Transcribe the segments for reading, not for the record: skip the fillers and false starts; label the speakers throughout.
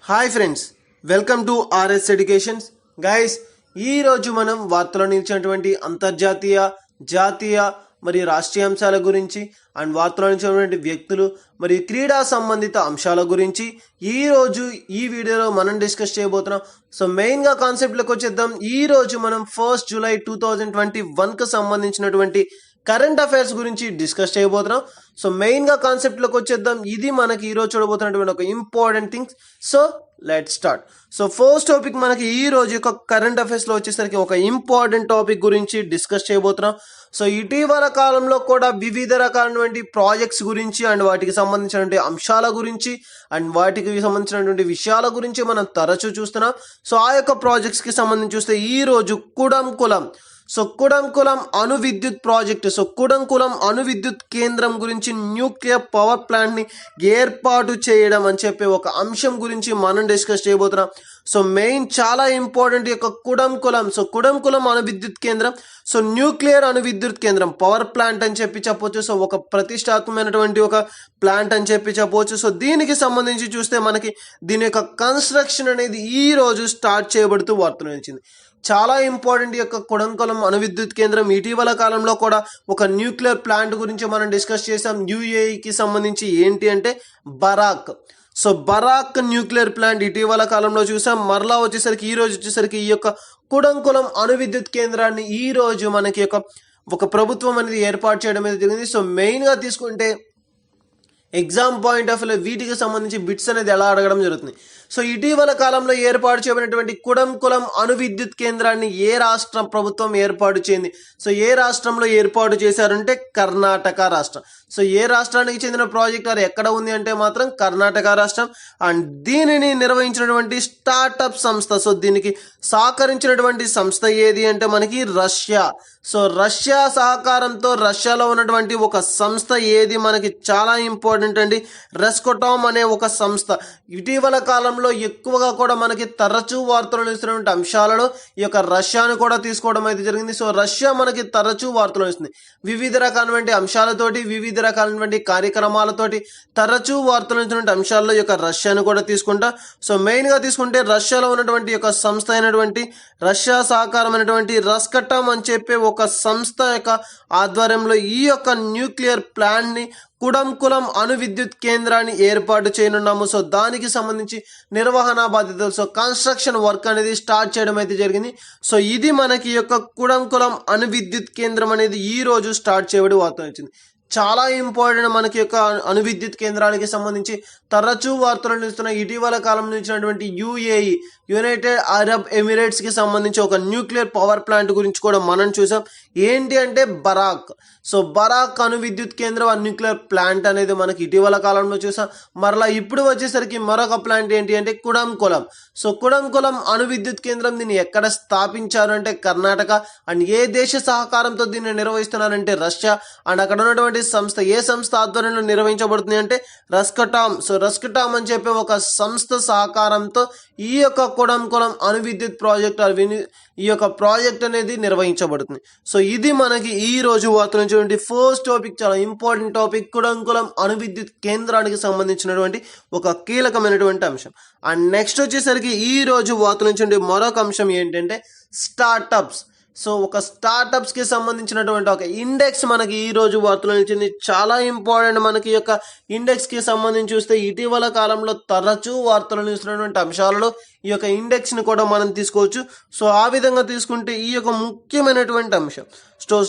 Speaker 1: Hi friends, welcome to RS educations. Guys, ఈరోజు మనం వార్తలో నిలిచినటువంటి అంతర్జాతీయ, జాతీయ మరియు రాష్ట్రీయ అంశాల గురించి అండ్ వార్తలో నిలిచినటువంటి వ్యక్తులు మరియు క్రీడా సంబంధిత అంశాల గురించి ఈరోజు ఈ వీడియోలో మనం డిస్కస్ చేయబోతున్నాం. సో మెయిన్గా కాన్సెప్ట్లోకి వచ్చేద్దాం. ఈరోజు మనం 1 జూలై 2021కు సంబంధించినటువంటి కరెంట్ అఫైర్స్ గురించి డిస్కస్ చేయబోతున్నాం. సో మెయిన్గా కాన్సెప్ట్లోకి వచ్చేద్దాం. ఇది మనకి ఈరోజు చూడబోతున్నటువంటి ఒక important things. So let's start. So first topic మనకి ఈ రోజు యొక్క కరెంట్ అఫైర్స్లో వచ్చేసరికి ఒక ఇంపార్టెంట్ టాపిక్ గురించి డిస్కస్ చేయబోతున్నాం. సో ఇటీవల కాలంలో కూడా వివిధ రకాలైనటువంటి ప్రాజెక్ట్స్ గురించి అండ్ వాటికి సంబంధించినటువంటి అంశాల గురించి అండ్ వాటికి సంబంధించినటువంటి విషయాల గురించి మనం తరచూ చూస్తున్నాం. సో ఆ యొక్క ప్రాజెక్ట్స్కి సంబంధించి చూస్తే ఈరోజు కుడంకులం అణు విద్యుత్ ప్రాజెక్టు, కుడంకులం అణు విద్యుత్ కేంద్రం గురించి న్యూక్లియర్ పవర్ ప్లాంట్ ని ఏర్పాటు చేయడం అని చెప్పి ఒక అంశం గురించి మనం డిస్కస్ చేయబోతున్నాం. సో మెయిన్ చాలా ఇంపార్టెంట్ యొక్క కుడంకులం అణు విద్యుత్ కేంద్రం. సో న్యూక్లియర్ అణు విద్యుత్ కేంద్రం పవర్ ప్లాంట్ అని చెప్పి చెప్పొచ్చు. సో ఒక ప్రతిష్టాత్మకమైనటువంటి ఒక ప్లాంట్ అని చెప్పి చెప్పవచ్చు. సో దీనికి సంబంధించి చూస్తే మనకి దీని యొక్క కన్స్ట్రక్షన్ అనేది ఈ రోజు స్టార్ట్ చేయబడుతూ వార్తలు నిలిచింది. చాలా ఇంపార్టెంట్ యొక్క కుడంకులం అణు విద్యుత్ కేంద్రం. ఇటీవల కాలంలో కూడా ఒక న్యూక్లియర్ ప్లాంట్ గురించి మనం డిస్కస్ చేసాం. యుఏఈకి సంబంధించి ఏంటి అంటే బరాక్ న్యూక్లియర్ ప్లాంట్ ఇటీవల కాలంలో చూసాం. మరలా వచ్చేసరికి ఈ రోజు వచ్చేసరికి ఈ యొక్క కుడంకులం అణు విద్యుత్ కేంద్రాన్ని ఈ రోజు మనకి ఒక ప్రభుత్వం అనేది ఏర్పాటు చేయడం అనేది జరిగింది. సో మెయిన్గా తీసుకుంటే ఎగ్జామ్ పాయింట్ ఆఫ్ వ్యూ వీటికి సంబంధించి బిట్స్ అనేది ఎలా అడగడం జరుగుతుంది. సో ఇటీవల కాలంలో ఏర్పాటు చేయబడినటువంటి కుడంకులం అణు విద్యుత్ కేంద్రాన్ని ఏ రాష్ట్ర ప్రభుత్వం ఏర్పాటు చేయింది? సో ఏ రాష్ట్రంలో ఏర్పాటు చేశారంటే కర్ణాటక రాష్ట్రం. సో ఏ రాష్ట్రానికి చెందిన ప్రాజెక్ట్ అది ఎక్కడ ఉంది అంటే మాత్రం కర్ణాటక రాష్ట్రం. అండ్ దీనిని నిర్వహించినటువంటి స్టార్టప్ సంస్థ, సో దీనికి సహకరించినటువంటి సంస్థ ఏది అంటే మనకి రష్యా. సో రష్యా సహకారంతో రష్యాలో ఉన్నటువంటి ఒక సంస్థ ఏది మనకి చాలా ఇంపార్టెంట్ అండి, రెస్కోటామ్ అనే ఒక సంస్థ. ఇటీవల కాలంలో ఎక్కువగా కూడా మనకి తరచూ వార్తలు నిలుస్తున్నటువంటి అంశాలలో ఈ యొక్క రష్యాను కూడా తీసుకోవడం అయితే జరిగింది. సో రష్యా మనకి తరచూ వార్తలు నిలుస్తుంది. వివిధ రకాలైనటువంటి అంశాలతోటి, వివిధ రకాలైనటువంటి కార్యక్రమాలతోటి తరచూ వార్తలు నిలుస్తున్నటువంటి అంశాల్లో ఈ యొక్క రష్యాను కూడా తీసుకుంటా. సో మెయిన్గా తీసుకుంటే రష్యాలో ఉన్నటువంటి యొక్క సంస్థ అయినటువంటి రష్యా సహకారమైనటువంటి రెస్కోటామ్ అని చెప్పే ఒక సంస్థ యొక్క ఆధ్వర్యంలో ఈ యొక్క న్యూక్లియర్ ప్లాంట్ ని కుడంకులం అణు విద్యుత్ కేంద్రాన్ని ఏర్పాటు చేయనున్నాము. సో దానికి సంబంధించి నిర్వహణ బాధ్యతలు, సో కన్స్ట్రక్షన్ వర్క్ అనేది స్టార్ట్ చేయడం అయితే జరిగింది. సో ఇది మనకి యొక్క కుడంకులం అణు విద్యుత్ కేంద్రం అనేది ఈ రోజు స్టార్ట్ చేయబడి వార్త వచ్చింది. చాలా ఇంపార్టెంట్ మనకి యొక్క అణు విద్యుత్ కేంద్రానికి సంబంధించి తరచూ వార్తలు నిలుస్తున్న ఇటీవల కాలంలో ఇచ్చినటువంటి యుఏఈ, యునైటెడ్ అరబ్ ఎమిరేట్స్ కి సంబంధించి ఒక న్యూక్లియర్ పవర్ ప్లాంట్ గురించి కూడా మనం చూసాం. ఏంటి అంటే బరాక్ అణు విద్యుత్ కేంద్రం, ఆ న్యూక్లియర్ ప్లాంట్ అనేది మనకి ఇటీవల కాలంలో చూసాం. మరలా ఇప్పుడు వచ్చేసరికి మరొక ప్లాంట్ ఏంటి అంటే కుడంకులం అణు విద్యుత్ కేంద్రం. దీన్ని ఎక్కడ స్థాపించారు అంటే కర్ణాటక. అండ్ ఏ దేశ సహకారంతో దీన్ని నిర్వహిస్తున్నారంటే రష్యా. అండ్ అక్కడ ఉన్నటువంటి సంస్థ, ఏ సంస్థ ఆధ్వర్యంలో నిర్వహించబడుతుంది అంటే రెస్కోటామ్. సో రెస్కోటామ్ అని చెప్పే ఒక సంస్థ సహకారంతో ఈ యొక్క కుడంకులం అణు విద్యుత్ ప్రాజెక్ట్ ఈ యొక్క ప్రాజెక్ట్ అనేది నిర్వహించబడుతుంది. సో ఇది మనకి ఈ రోజు వార్త నుంచి ఫస్ట్ టాపిక్, చాలా ఇంపార్టెంట్ టాపిక్, కుడంకులం అణు విద్యుత్ కేంద్రానికి సంబంధించినటువంటి ఒక కీలకమైనటువంటి అంశం. అండ్ నెక్స్ట్ వచ్చేసరికి ఈ రోజు వార్త నుంచి మరొక అంశం ఏంటంటే స్టార్టప్స్. సో ఒక స్టార్టప్స్ కి సంబంధించినటువంటి ఒక ఇండెక్స్ మనకి ఈ రోజు వార్తలు నిలిచింది. చాలా ఇంపార్టెంట్ మనకి యొక్క ఇండెక్స్ కి సంబంధించి చూస్తే ఇటీవల కాలంలో తరచూ వార్తలు నిలుస్తున్నటువంటి అంశాలలో ఈ యొక్క ఇండెక్స్ ని కూడా మనం తీసుకోవచ్చు. సో ఆ విధంగా తీసుకుంటే ఈ యొక్క ముఖ్యమైనటువంటి అంశం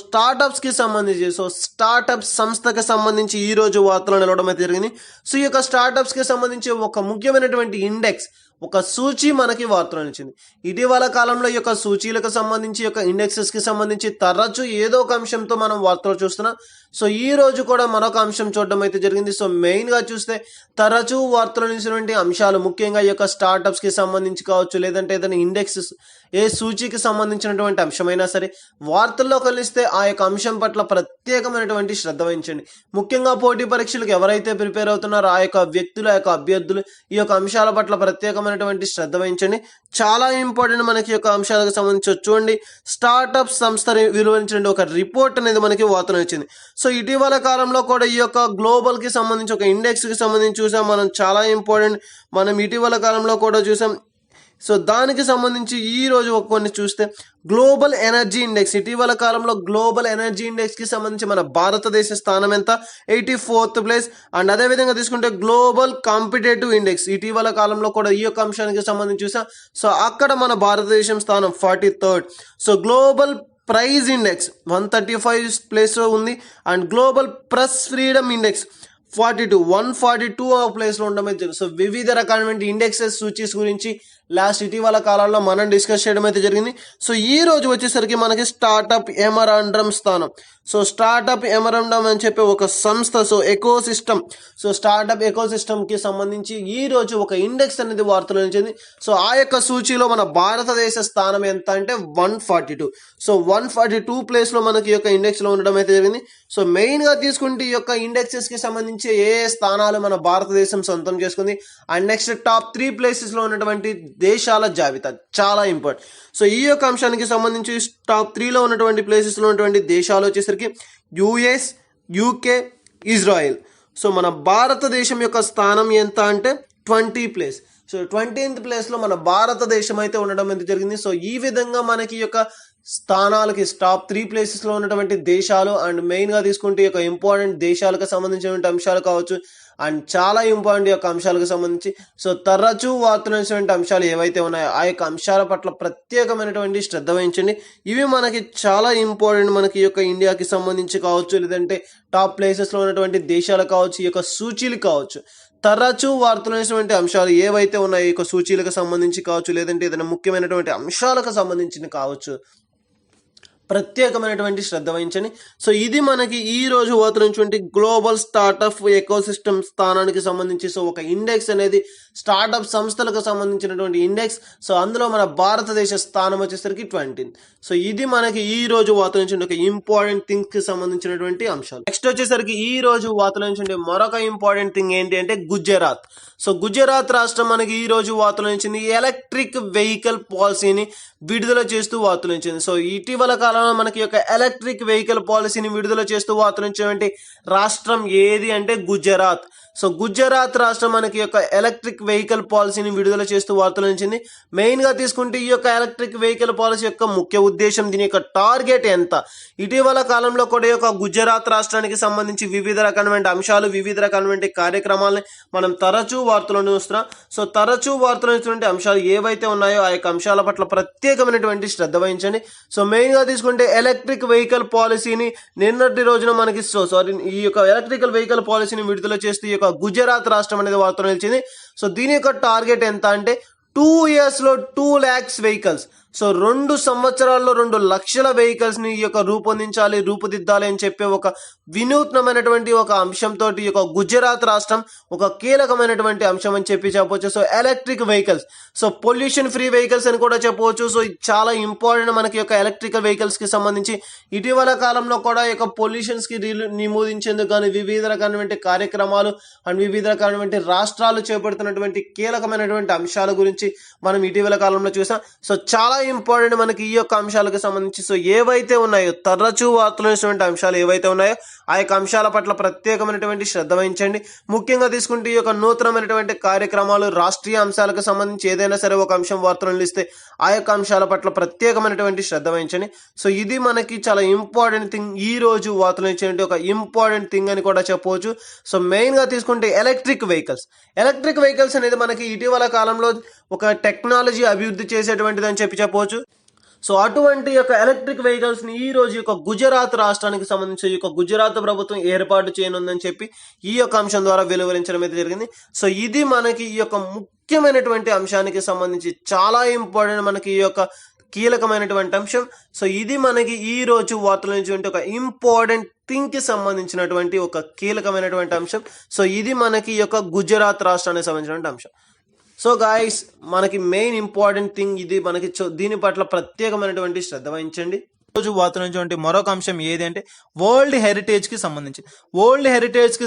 Speaker 1: స్టార్టప్స్ కి సంబంధించి, సో స్టార్టప్ సంస్థకి సంబంధించి ఈ రోజు వార్తలు నిలవడం అయితే జరిగింది. సో ఈ యొక్క స్టార్టప్స్ కి సంబంధించి ఒక ముఖ్యమైనటువంటి ఇండెక్స్, ఒక సూచి మనకి వార్తలు నిలిచింది. ఇటీవల కాలంలో ఈ యొక్క సూచీలకు సంబంధించి, యొక్క ఇండెక్సెస్ కి సంబంధించి తరచూ ఏదో ఒక అంశంతో మనం వార్తలు చూస్తున్నాం. సో ఈ రోజు కూడా మరొక అంశం చూడడం అయితే జరిగింది. సో మెయిన్ గా చూస్తే తరచూ వార్తలు నిలిచినటువంటి అంశాలు, ముఖ్యంగా ఈ యొక్క స్టార్టప్స్ కి సంబంధించి కావచ్చు, లేదంటే ఏదైనా ఇండెక్సెస్, ఏ సూచీకి సంబంధించినటువంటి అంశమైనా సరే వార్తల్లో కలిస్తే ఆ యొక్క అంశం పట్ల ప్రత్యేకమైనటువంటి శ్రద్ధ వహించండి. ముఖ్యంగా పోటీ పరీక్షలకు ఎవరైతే ప్రిపేర్ అవుతున్నారో ఆ యొక్క వ్యక్తులు, ఆ యొక్క అభ్యర్థులు ఈ యొక్క అంశాల పట్ల ప్రత్యేకమైనటువంటి శ్రద్ధ వహించండి. చాలా ఇంపార్టెంట్ మనకి యొక్క అంశాలకు సంబంధించి చూడండి. స్టార్టప్ సంస్థ విలువరించిన ఒక రిపోర్ట్ అనేది మనకి వార్తలు వచ్చింది. సో ఇటీవల కాలంలో కూడా ఈ యొక్క గ్లోబల్ కి సంబంధించి ఒక ఇండెక్స్ కి సంబంధించి చూసాం మనం. చాలా ఇంపార్టెంట్ మనం ఇటీవల కాలంలో కూడా చూసాం. సో దానికి సంబంధించి ఈ రోజు కొన్ని చూస్తే గ్లోబల్ ఎనర్జీ ఇండెక్స్, ఇటీవల కాలంలో గ్లోబల్ ఎనర్జీ ఇండెక్స్ కి సంబంధించి మన భారతదేశ స్థానం ఎంత, 84th ప్లేస్. అండ్ అదే విధంగా తీసుకుంటే గ్లోబల్ కాంపిటేటివ్ ఇండెక్స్ ఇటీవల కాలంలో కూడా ఈ యొక్క అంశానికి సంబంధించి చూసాం. సో అక్కడ మన భారతదేశం స్థానం 43rd. So global praise index 135 place లో ఉంది. And global press freedom index 142 place లో ఉండడం అయితే. సో వివిధ రకాలైన ఇండెక్సెస్ సూచీస్ గురించి ఇటీవల కాలంలో మనం డిస్కస్ చేయడం అయితే జరిగింది. సో ఈ రోజు వచ్చేసరికి మనకి స్టార్టప్ ఎమరాండమ్ స్థానం. సో స్టార్టప్ ఎమరాండమ్ అని చెప్పి ఒక సంస్థ, so ecosystem, so startup ecosystem కి సంబంధించి ఈ రోజు ఒక ఇండెక్స్ అనేది వార్తలు నిలిచింది. సో ఆ యొక్క సూచీలో మన భారతదేశ స్థానం ఎంత అంటే 142. సో 142 ప్లేస్ లో మనకి ఈ యొక్క ఇండెక్స్ లో ఉండడం అయితే జరిగింది. సో మెయిన్ గా తీసుకుంటే ఈ యొక్క ఇండెక్సెస్ కి సంబంధించి ఏ స్థానాలు మన భారతదేశం సొంతం చేసుకుంది, అండ్ నెక్స్ట్ టాప్ 3 ప్లేసెస్ లో ఉన్నటువంటి దేశాల జాబితా చాలా ఇంపార్టెంట్. సో ఈ యొక్క అంశానికి సంబంధించి టాప్ 3లో ఉన్నటువంటి ప్లేసెస్ లో ఉన్నటువంటి దేశాలు వచ్చేసరికి యుఎస్, యూకే, ఇజ్రాయెల్. సో మన భారతదేశం యొక్క స్థానం ఎంత అంటే 20 ప్లేస్. సో 20th ప్లేస్ లో మన భారతదేశం అయితే ఉండడం అయితే జరిగింది. సో ఈ విధంగా మనకి యొక్క స్థానాలకి టాప్ 3 ప్లేసెస్ లో ఉన్నటువంటి దేశాలు, అండ్ మెయిన్ గా తీసుకుంటే ఈ యొక్క ఇంపార్టెంట్ దేశాలకు సంబంధించినటువంటి అంశాలు కావచ్చు, అండ్ చాలా ఇంపార్టెంట్ యొక్క అంశాలకు సంబంధించి సో తరచూ వార్తలైనటువంటి అంశాలు ఏవైతే ఉన్నాయో ఆ యొక్క అంశాల పట్ల ప్రత్యేకమైనటువంటి శ్రద్ధ వహించండి. ఇవి మనకి చాలా ఇంపార్టెంట్. మనకి ఈ యొక్క ఇండియాకి సంబంధించి కావచ్చు, లేదంటే టాప్ ప్లేసెస్ లో ఉన్నటువంటి దేశాలు కావచ్చు, ఈ యొక్క సూచీలు కావచ్చు, తరచూ వార్తలైనటువంటి అంశాలు ఏవైతే ఉన్నాయో ఈ యొక్క సూచీలకు సంబంధించి కావచ్చు, లేదంటే ఏదైనా ముఖ్యమైనటువంటి అంశాలకు సంబంధించిన కావచ్చు, ప్రత్యేకమైనటువంటి శ్రద్ధ వహించండి. సో ఇది మనకి ఈ రోజు వార్తలైనటువంటి గ్లోబల్ స్టార్టప్ ఎకోసిస్టమ్ స్థానానికి సంబంధించి సో ఒక ఇండెక్స్ అనేది స్టార్టప్ సంస్థలకు సంబంధించినటువంటి ఇండెక్స్. సో అందులో మన భారతదేశ స్థానం వచ్చేసరికి 20. సో ఇది మనకి ఈ రోజు వార్తలైనటువంటి ఒక ఇంపార్టెంట్ థింగ్ కి సంబంధించినటువంటి అంశాలు. నెక్స్ట్ వచ్చేసరికి ఈ రోజు వార్తలైనటువంటి మరొక ఇంపార్టెంట్ థింగ్ ఏంటి అంటే గుజరాత్. సో గుజరాత్ రాష్ట్రం మనకి ఈ రోజు వార్తలైంచింది ఎలక్ట్రిక్ వెహికల్ పాలసీని విడుదల చేస్తూ వార్తలించింది. సో ఇటీవల కాలంలో మనకి యొక్క ఎలక్ట్రిక్ వెహికల్ పాలసీని విడుదల చేస్తూ వార్తలించినటువంటి రాష్ట్రం ఏది అంటే గుజరాత్. సో గుజరాత్ రాష్ట్రం మనకి యొక్క ఎలక్ట్రిక్ వెహికల్ పాలసీని విడుదల చేస్తూ వార్తలించింది. మెయిన్ గా తీసుకుంటే ఈ యొక్క ఎలక్ట్రిక్ వెహికల్ పాలసీ యొక్క ముఖ్య ఉద్దేశం, దీని యొక్క టార్గెట్ ఎంత, ఇటీవల కాలంలో కూడా యొక్క గుజరాత్ రాష్ట్రానికి సంబంధించి వివిధ రకమైన అంశాలు, వివిధ రకమైన కార్యక్రమాలని మనం తరచూ వార్తలను చూస్తున్నాం. సో తరచూ వార్తలు ఇచ్చినటువంటి అంశాలు ఏవైతే ఉన్నాయో ఆ యొక్క అంశాల పట్ల ప్రత్యేకమైనటువంటి శ్రద్ధ వహించండి. సో మెయిన్ గా తీసుకుంటే ఎలక్ట్రిక్ వెహికల్ పాలసీని నిన్నటి రోజున మనకి ఈ యొక్క ఎలక్ట్రికల్ వెహికల్ పాలసీని విడుదల చేస్తూ ఈ యొక్క గుజరాత్ రాష్ట్రం అనేది వార్తలు నిలిచింది. సో దీని యొక్క టార్గెట్ ఎంత అంటే 2 years లో 2 lakhs వెహికల్స్. సో 2 సంవత్సరాల్లో 2 లక్షల వెహికల్స్ ని ఈ యొక్క రూపుదిద్దాలి అని చెప్పే ఒక వినూత్నమైనటువంటి ఒక అంశంతో ఈ యొక్క గుజరాత్ రాష్ట్రం ఒక కీలకమైనటువంటి అంశం అని చెప్పవచ్చు. So electric vehicles, so pollution free vehicles అని కూడా చెప్పవచ్చు. సో ఇది చాలా ఇంపార్టెంట్ మనకి యొక్క ఎలక్ట్రికల్ వెహికల్స్ కి సంబంధించి. ఇటీవల కాలంలో కూడా ఈ యొక్క పొల్యూషన్స్ కి నిమోదించేందుకు కానీ వివిధ రకమైనటువంటి కార్యక్రమాలు అండ్ వివిధ రకమైనటువంటి రాష్ట్రాలు చేపడుతున్నటువంటి కీలకమైనటువంటి అంశాల గురించి మనం ఇటీవల కాలంలో చూసాం. సో చాలా ఇంపార్టెంట్ మనకి ఈ యొక్క అంశాలకు సంబంధించి. సో ఏవైతే ఉన్నాయో తరచూ వార్తలైనటువంటి అంశాలు ఏవైతే ఉన్నాయో ఆ యొక్క అంశాల పట్ల ప్రత్యేకమైనటువంటి శ్రద్ధ వహించండి. ముఖ్యంగా తీసుకుంటే ఈ యొక్క నూతనమైనటువంటి కార్యక్రమాలు, రాష్ట్రీయ అంశాలకు సంబంధించి ఏదైనా సరే ఒక అంశం వార్తలు నిలిస్తే ఆ యొక్క అంశాల పట్ల ప్రత్యేకమైనటువంటి శ్రద్ధ వహించండి. సో ఇది మనకి చాలా ఇంపార్టెంట్ థింగ్, ఈ రోజు వార్తలు ఇచ్చేటువంటి ఒక ఇంపార్టెంట్ థింగ్ అని కూడా చెప్పవచ్చు. సో మెయిన్ గా తీసుకుంటే ఎలక్ట్రిక్ వెహికల్స్ అనేది మనకి ఇటీవల కాలంలో ఒక టెక్నాలజీ అభివృద్ధి చేసేటువంటిది అని చెప్పవచ్చు. సో అటువంటి యొక్క ఎలక్ట్రిక్ వెహికల్స్ ని ఈ రోజు యొక్క గుజరాత్ రాష్ట్రానికి సంబంధించి ఈ యొక్క గుజరాత్ ప్రభుత్వం ఏర్పాటు చేయనుందని చెప్పి ఈ యొక్క అంశం ద్వారా వెలువరించడం అయితే జరిగింది. సో ఇది మనకి ఈ యొక్క ముఖ్యమైనటువంటి అంశానికి సంబంధించి చాలా ఇంపార్టెంట్ మనకి ఈ యొక్క కీలకమైనటువంటి అంశం. సో ఇది మనకి ఈ రోజు వార్తల నుంచి ఒక ఇంపార్టెంట్ థింగ్ కి సంబంధించినటువంటి ఒక కీలకమైనటువంటి అంశం. సో ఇది మనకి ఈ యొక్క గుజరాత్ రాష్ట్రానికి సంబంధించినటువంటి అంశం. సో గాయస్, మనకి మెయిన్ ఇంపార్టెంట్ థింగ్ ఇది, మనకి దీని పట్ల ప్రత్యేకమైనటువంటి శ్రద్ధ వహించండి.
Speaker 2: రోజు వార్తలు మరొక అంశం ఏది అంటే వరల్డ్ హెరిటేజ్ కి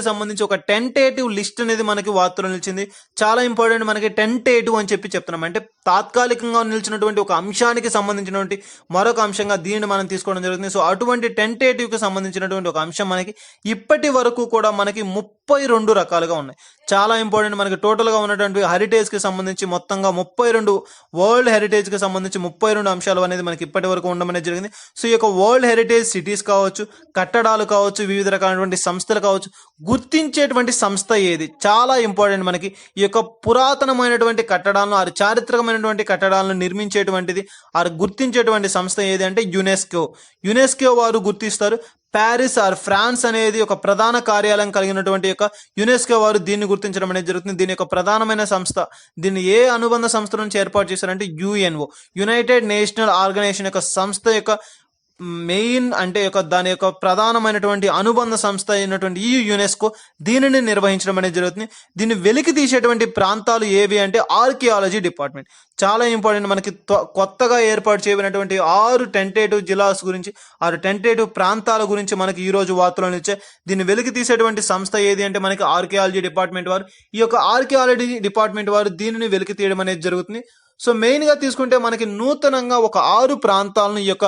Speaker 2: సంబంధించి ఒక టెంటేటివ్ లిస్ట్ అనేది మనకి వార్తలు నిలిచింది. చాలా ఇంపార్టెంట్, మనకి టెంటేటివ్ అని చెప్పి చెప్తున్నాం అంటే తాత్కాలికంగా నిలిచినటువంటి ఒక అంశానికి సంబంధించినటువంటి మరొక అంశంగా దీన్ని మనం తీసుకోవడం జరుగుతుంది. సో అటువంటి టెంటేటివ్ కి సంబంధించినటువంటి ఒక అంశం మనకి ఇప్పటి వరకు కూడా మనకి 32 రకాలుగా ఉన్నాయి. చాలా ఇంపార్టెంట్, మనకి టోటల్ గా ఉన్నటువంటి హెరిటేజ్ కి సంబంధించి మొత్తంగా 32 వరల్డ్ హెరిటేజ్ కి సంబంధించి 32 అంశాలు అనేది మనకి ఇప్పటి వరకు ఉండడం అనేది జరిగింది. సో ఈ యొక్క వరల్డ్ హెరిటేజ్ సిటీస్ కావచ్చు, కట్టడాలు కావచ్చు, వివిధ రకాలైనటువంటి సంస్థలు కావచ్చు, గుర్తించేటువంటి సంస్థ ఏది? చాలా ఇంపార్టెంట్, మనకి ఈ యొక్క పురాతనమైనటువంటి కట్టడాలను, ఆ చారిత్రకమైనటువంటి కట్టడాలను నిర్మించేటువంటిది, ఆ గుర్తించేటువంటి సంస్థ ఏది అంటే యునెస్కో వారు గుర్తిస్తారు. ప్యారిస్ ఆర్ ఫ్రాన్స్ అనేది ఒక ప్రధాన కార్యాలయం కలిగినటువంటి యొక్క యునెస్కో వారు దీన్ని గుర్తించడం అనేది జరుగుతుంది. దీని యొక్క ప్రధానమైన సంస్థ, దీన్ని ఏ అనుబంధ సంస్థ నుంచి ఏర్పాటు చేశారంటే యుఎన్ఓ, యునైటెడ్ నేషనల్ ఆర్గనైజేషన్ యొక్క సంస్థ యొక్క మెయిన్ అంటే దాని యొక్క ప్రధానమైనటువంటి అనుబంధ సంస్థ అయినటువంటి ఈ యునెస్కో దీనిని నిర్వహించడం అనేది జరుగుతుంది. దీన్ని వెలికి తీసేటువంటి ప్రాంతాలు ఏవి అంటే ఆర్కియాలజీ డిపార్ట్మెంట్. చాలా ఇంపార్టెంట్, మనకి కొత్తగా ఏర్పాటు చేయబడినటువంటి 6 టెంటేటివ్ జిల్లాస్ గురించి, 6 టెంటేటివ్ ప్రాంతాల గురించి మనకి ఈ రోజు వార్తలు ఇచ్చే. దీన్ని వెలికి తీసేటువంటి సంస్థ ఏది అంటే మనకి ఆర్కియాలజీ డిపార్ట్మెంట్ వారు. ఈ యొక్క ఆర్కియాలజీ డిపార్ట్మెంట్ వారు దీనిని వెలికి తీయడం అనేది జరుగుతుంది. సో మెయిన్ గా తీసుకుంటే మనకి నూతనంగా ఒక 6 ప్రాంతాలను ఈ యొక్క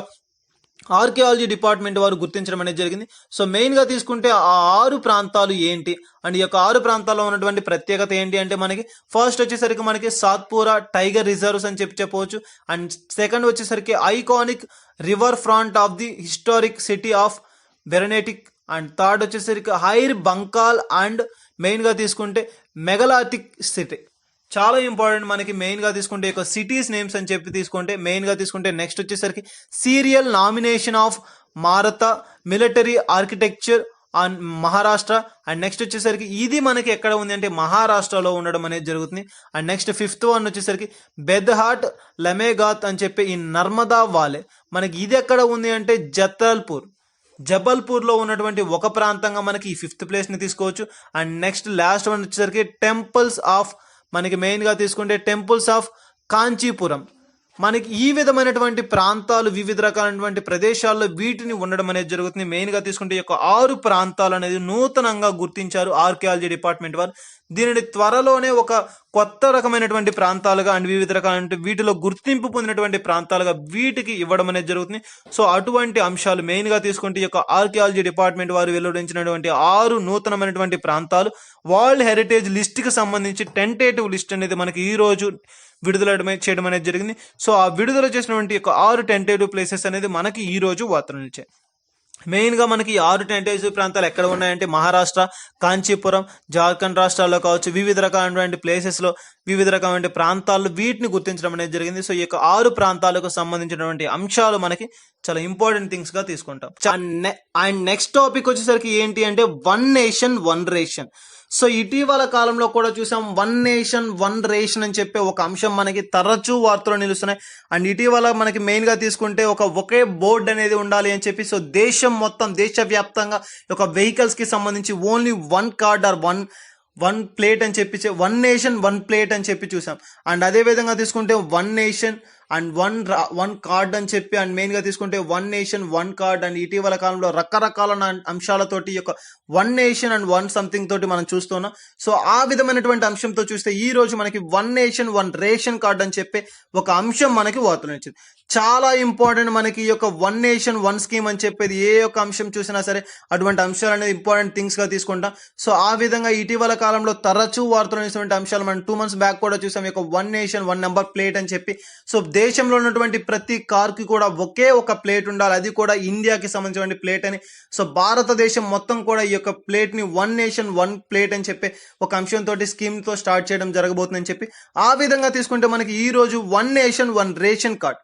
Speaker 2: ఆర్కియాలజీ డిపార్ట్మెంట్ వారు గుర్తించడం అనేది జరిగింది. సో మెయిన్ గా తీసుకుంటే ఆ 6 ప్రాంతాలు ఏంటి అండ్ ఈ యొక్క 6 ప్రాంతాల్లో ఉన్నటువంటి ప్రత్యేకత ఏంటి అంటే మనకి ఫస్ట్ వచ్చేసరికి మనకి సాత్పురా టైగర్ రిజర్వ్స్ అని చెప్పవచ్చు. అండ్ సెకండ్ వచ్చేసరికి iconic river front of the historic city of బెరనేటిక్. అండ్ థర్డ్ వచ్చేసరికి హైర్ బంకాల్ అండ్ మెయిన్ గా తీసుకుంటే మెగలాటిక్ సిటీ. చాలా ఇంపార్టెంట్, మనకి మెయిన్ గా తీసుకుంటే ఒక సిటీస్ నేమ్స్ అని చెప్పి తీసుకుంటే మెయిన్ గా తీసుకుంటే నెక్స్ట్ వచ్చేసరికి serial nomination of Maratha military architecture on Maharashtra. And next వచ్చేసరికి ఇది మనకి ఎక్కడ ఉంది అంటే మహారాష్ట్రలో ఉండడం అనేది జరుగుతుంది. అండ్ నెక్స్ట్ 5th వన్ వచ్చేసరికి బెద్హాట్ లమేగాత్ అని చెప్పి ఈ నర్మదా వాలే. మనకి ఇది ఎక్కడ ఉంది అంటే జబల్పూర్ లో ఉన్నటువంటి ఒక ప్రాంతంగా మనకి ఈ 5th ప్లేస్ ని తీసుకోవచ్చు. అండ్ నెక్స్ట్ లాస్ట్ వన్ వచ్చేసరికి టెంపుల్స్ ఆఫ్, మనకి మెయిన్ గా తీసుకుంటే టెంపుల్స్ ఆఫ్ కాంచీపురం. మనకి ఈ విధమైనటువంటి ప్రాంతాలు వివిధ రకాలైనటువంటి ప్రదేశాల్లో వీటిని ఉండడం అనేది జరుగుతుంది. మెయిన్ గా తీసుకుంటే ఈ యొక్క 6 ప్రాంతాలు అనేది నూతనంగా గుర్తించారు ఆర్కియాలజీ డిపార్ట్మెంట్ వారు. దీనిని త్వరలోనే ఒక కొత్త రకమైనటువంటి ప్రాంతాలుగా అండ్ వివిధ రకాల వీటిలో గుర్తింపు పొందినటువంటి ప్రాంతాలుగా వీటికి ఇవ్వడం అనేది జరుగుతుంది. సో అటువంటి అంశాలు మెయిన్ గా తీసుకుంటే ఈ యొక్క ఆర్కియాలజీ డిపార్ట్మెంట్ వారు వెల్లడించినటువంటి 6 నూతనమైనటువంటి ప్రాంతాలు వరల్డ్ హెరిటేజ్ లిస్ట్ కి సంబంధించి టెంటేటివ్ లిస్ట్ అనేది మనకి ఈ రోజు విడుదల చేయడం అనేది జరిగింది. సో ఆ విడుదల చేసినటువంటి 6 టెంటేటివ్ ప్లేసెస్ అనేది మనకి ఈ రోజు వార్తలు ఇచ్చాయి. మెయిన్ గా మనకి 6 టెంటేటివ్ ప్రాంతాలు ఎక్కడ ఉన్నాయంటే మహారాష్ట్ర, కాంచీపురం, జార్ఖండ్ రాష్ట్రాల్లో కావచ్చు, వివిధ రకాలైనటువంటి ప్లేసెస్ లో వివిధ రకమైన ప్రాంతాల్లో వీటిని గుర్తించడం అనేది జరిగింది. సో ఈ యొక్క 6 ప్రాంతాలకు సంబంధించినటువంటి అంశాలు మనకి చాలా ఇంపార్టెంట్ థింగ్స్ గా తీసుకుంటాం. అండ్ నెక్స్ట్ టాపిక్ వచ్చేసరికి ఏంటి అంటే one nation one ration. So ఇటీవల కాలంలో కూడా చూసాం వన్ నేషన్ వన్ రేషన్ అని చెప్పే ఒక అంశం మనకి తరచూ వార్తలు నిలుస్తున్నాయి. అండ్ ఇటీవల మనకి మెయిన్ గా తీసుకుంటే ఒకే బోర్డు అనేది ఉండాలి అని చెప్పి, సో దేశం మొత్తం దేశవ్యాప్తంగా ఒక వెహికల్స్ కి సంబంధించి only 1 card or one plate అని చెప్పి వన్ నేషన్ వన్ ప్లేట్ అని చెప్పి చూసాం. అండ్ అదే విధంగా తీసుకుంటే one nation and one card అని చెప్పి, అండ్ మెయిన్ గా తీసుకుంటే one nation one card. And ఇటీవల కాలంలో రకరకాల అంశాలతోటి యొక్క one nation and one something తోటి మనం చూస్తున్నాం. సో ఆ విధమైనటువంటి అంశంతో చూస్తే ఈ రోజు మనకి one nation one ration card అని చెప్పి ఒక అంశం మనకి వార్తలు వచ్చింది. చాలా ఇంపార్టెంట్, మనకి ఈ యొక్క వన్ నేషన్ వన్ స్కీమ్ అని చెప్పేది ఏ యొక్క అంశం చూసినా సరే అటువంటి అంశాలు అనేది ఇంపార్టెంట్ థింగ్స్ గా తీసుకుంటాం. సో ఆ విధంగా ఇటీవల కాలంలో తరచూ వార్తలు అనేటువంటి అంశాలు మనం 2 months బ్యాక్ కూడా చూసాం. ఈ యొక్క one nation one number plate అని చెప్పి, సో దేశంలో ఉన్నటువంటి ప్రతి కార్ కి కూడా ఒకే ఒక ప్లేట్ ఉండాలి, అది కూడా ఇండియాకి సంబంధించిన ప్లేట్ అని. సో భారతదేశం మొత్తం కూడా ఈ యొక్క ప్లేట్ ని వన్ నేషన్ వన్ ప్లేట్ అని చెప్పి ఒక అంశంతో స్కీమ్ తో స్టార్ట్ చేయడం జరగబోతుందని చెప్పి, ఆ విధంగా తీసుకుంటే మనకి ఈ రోజు one nation one ration card.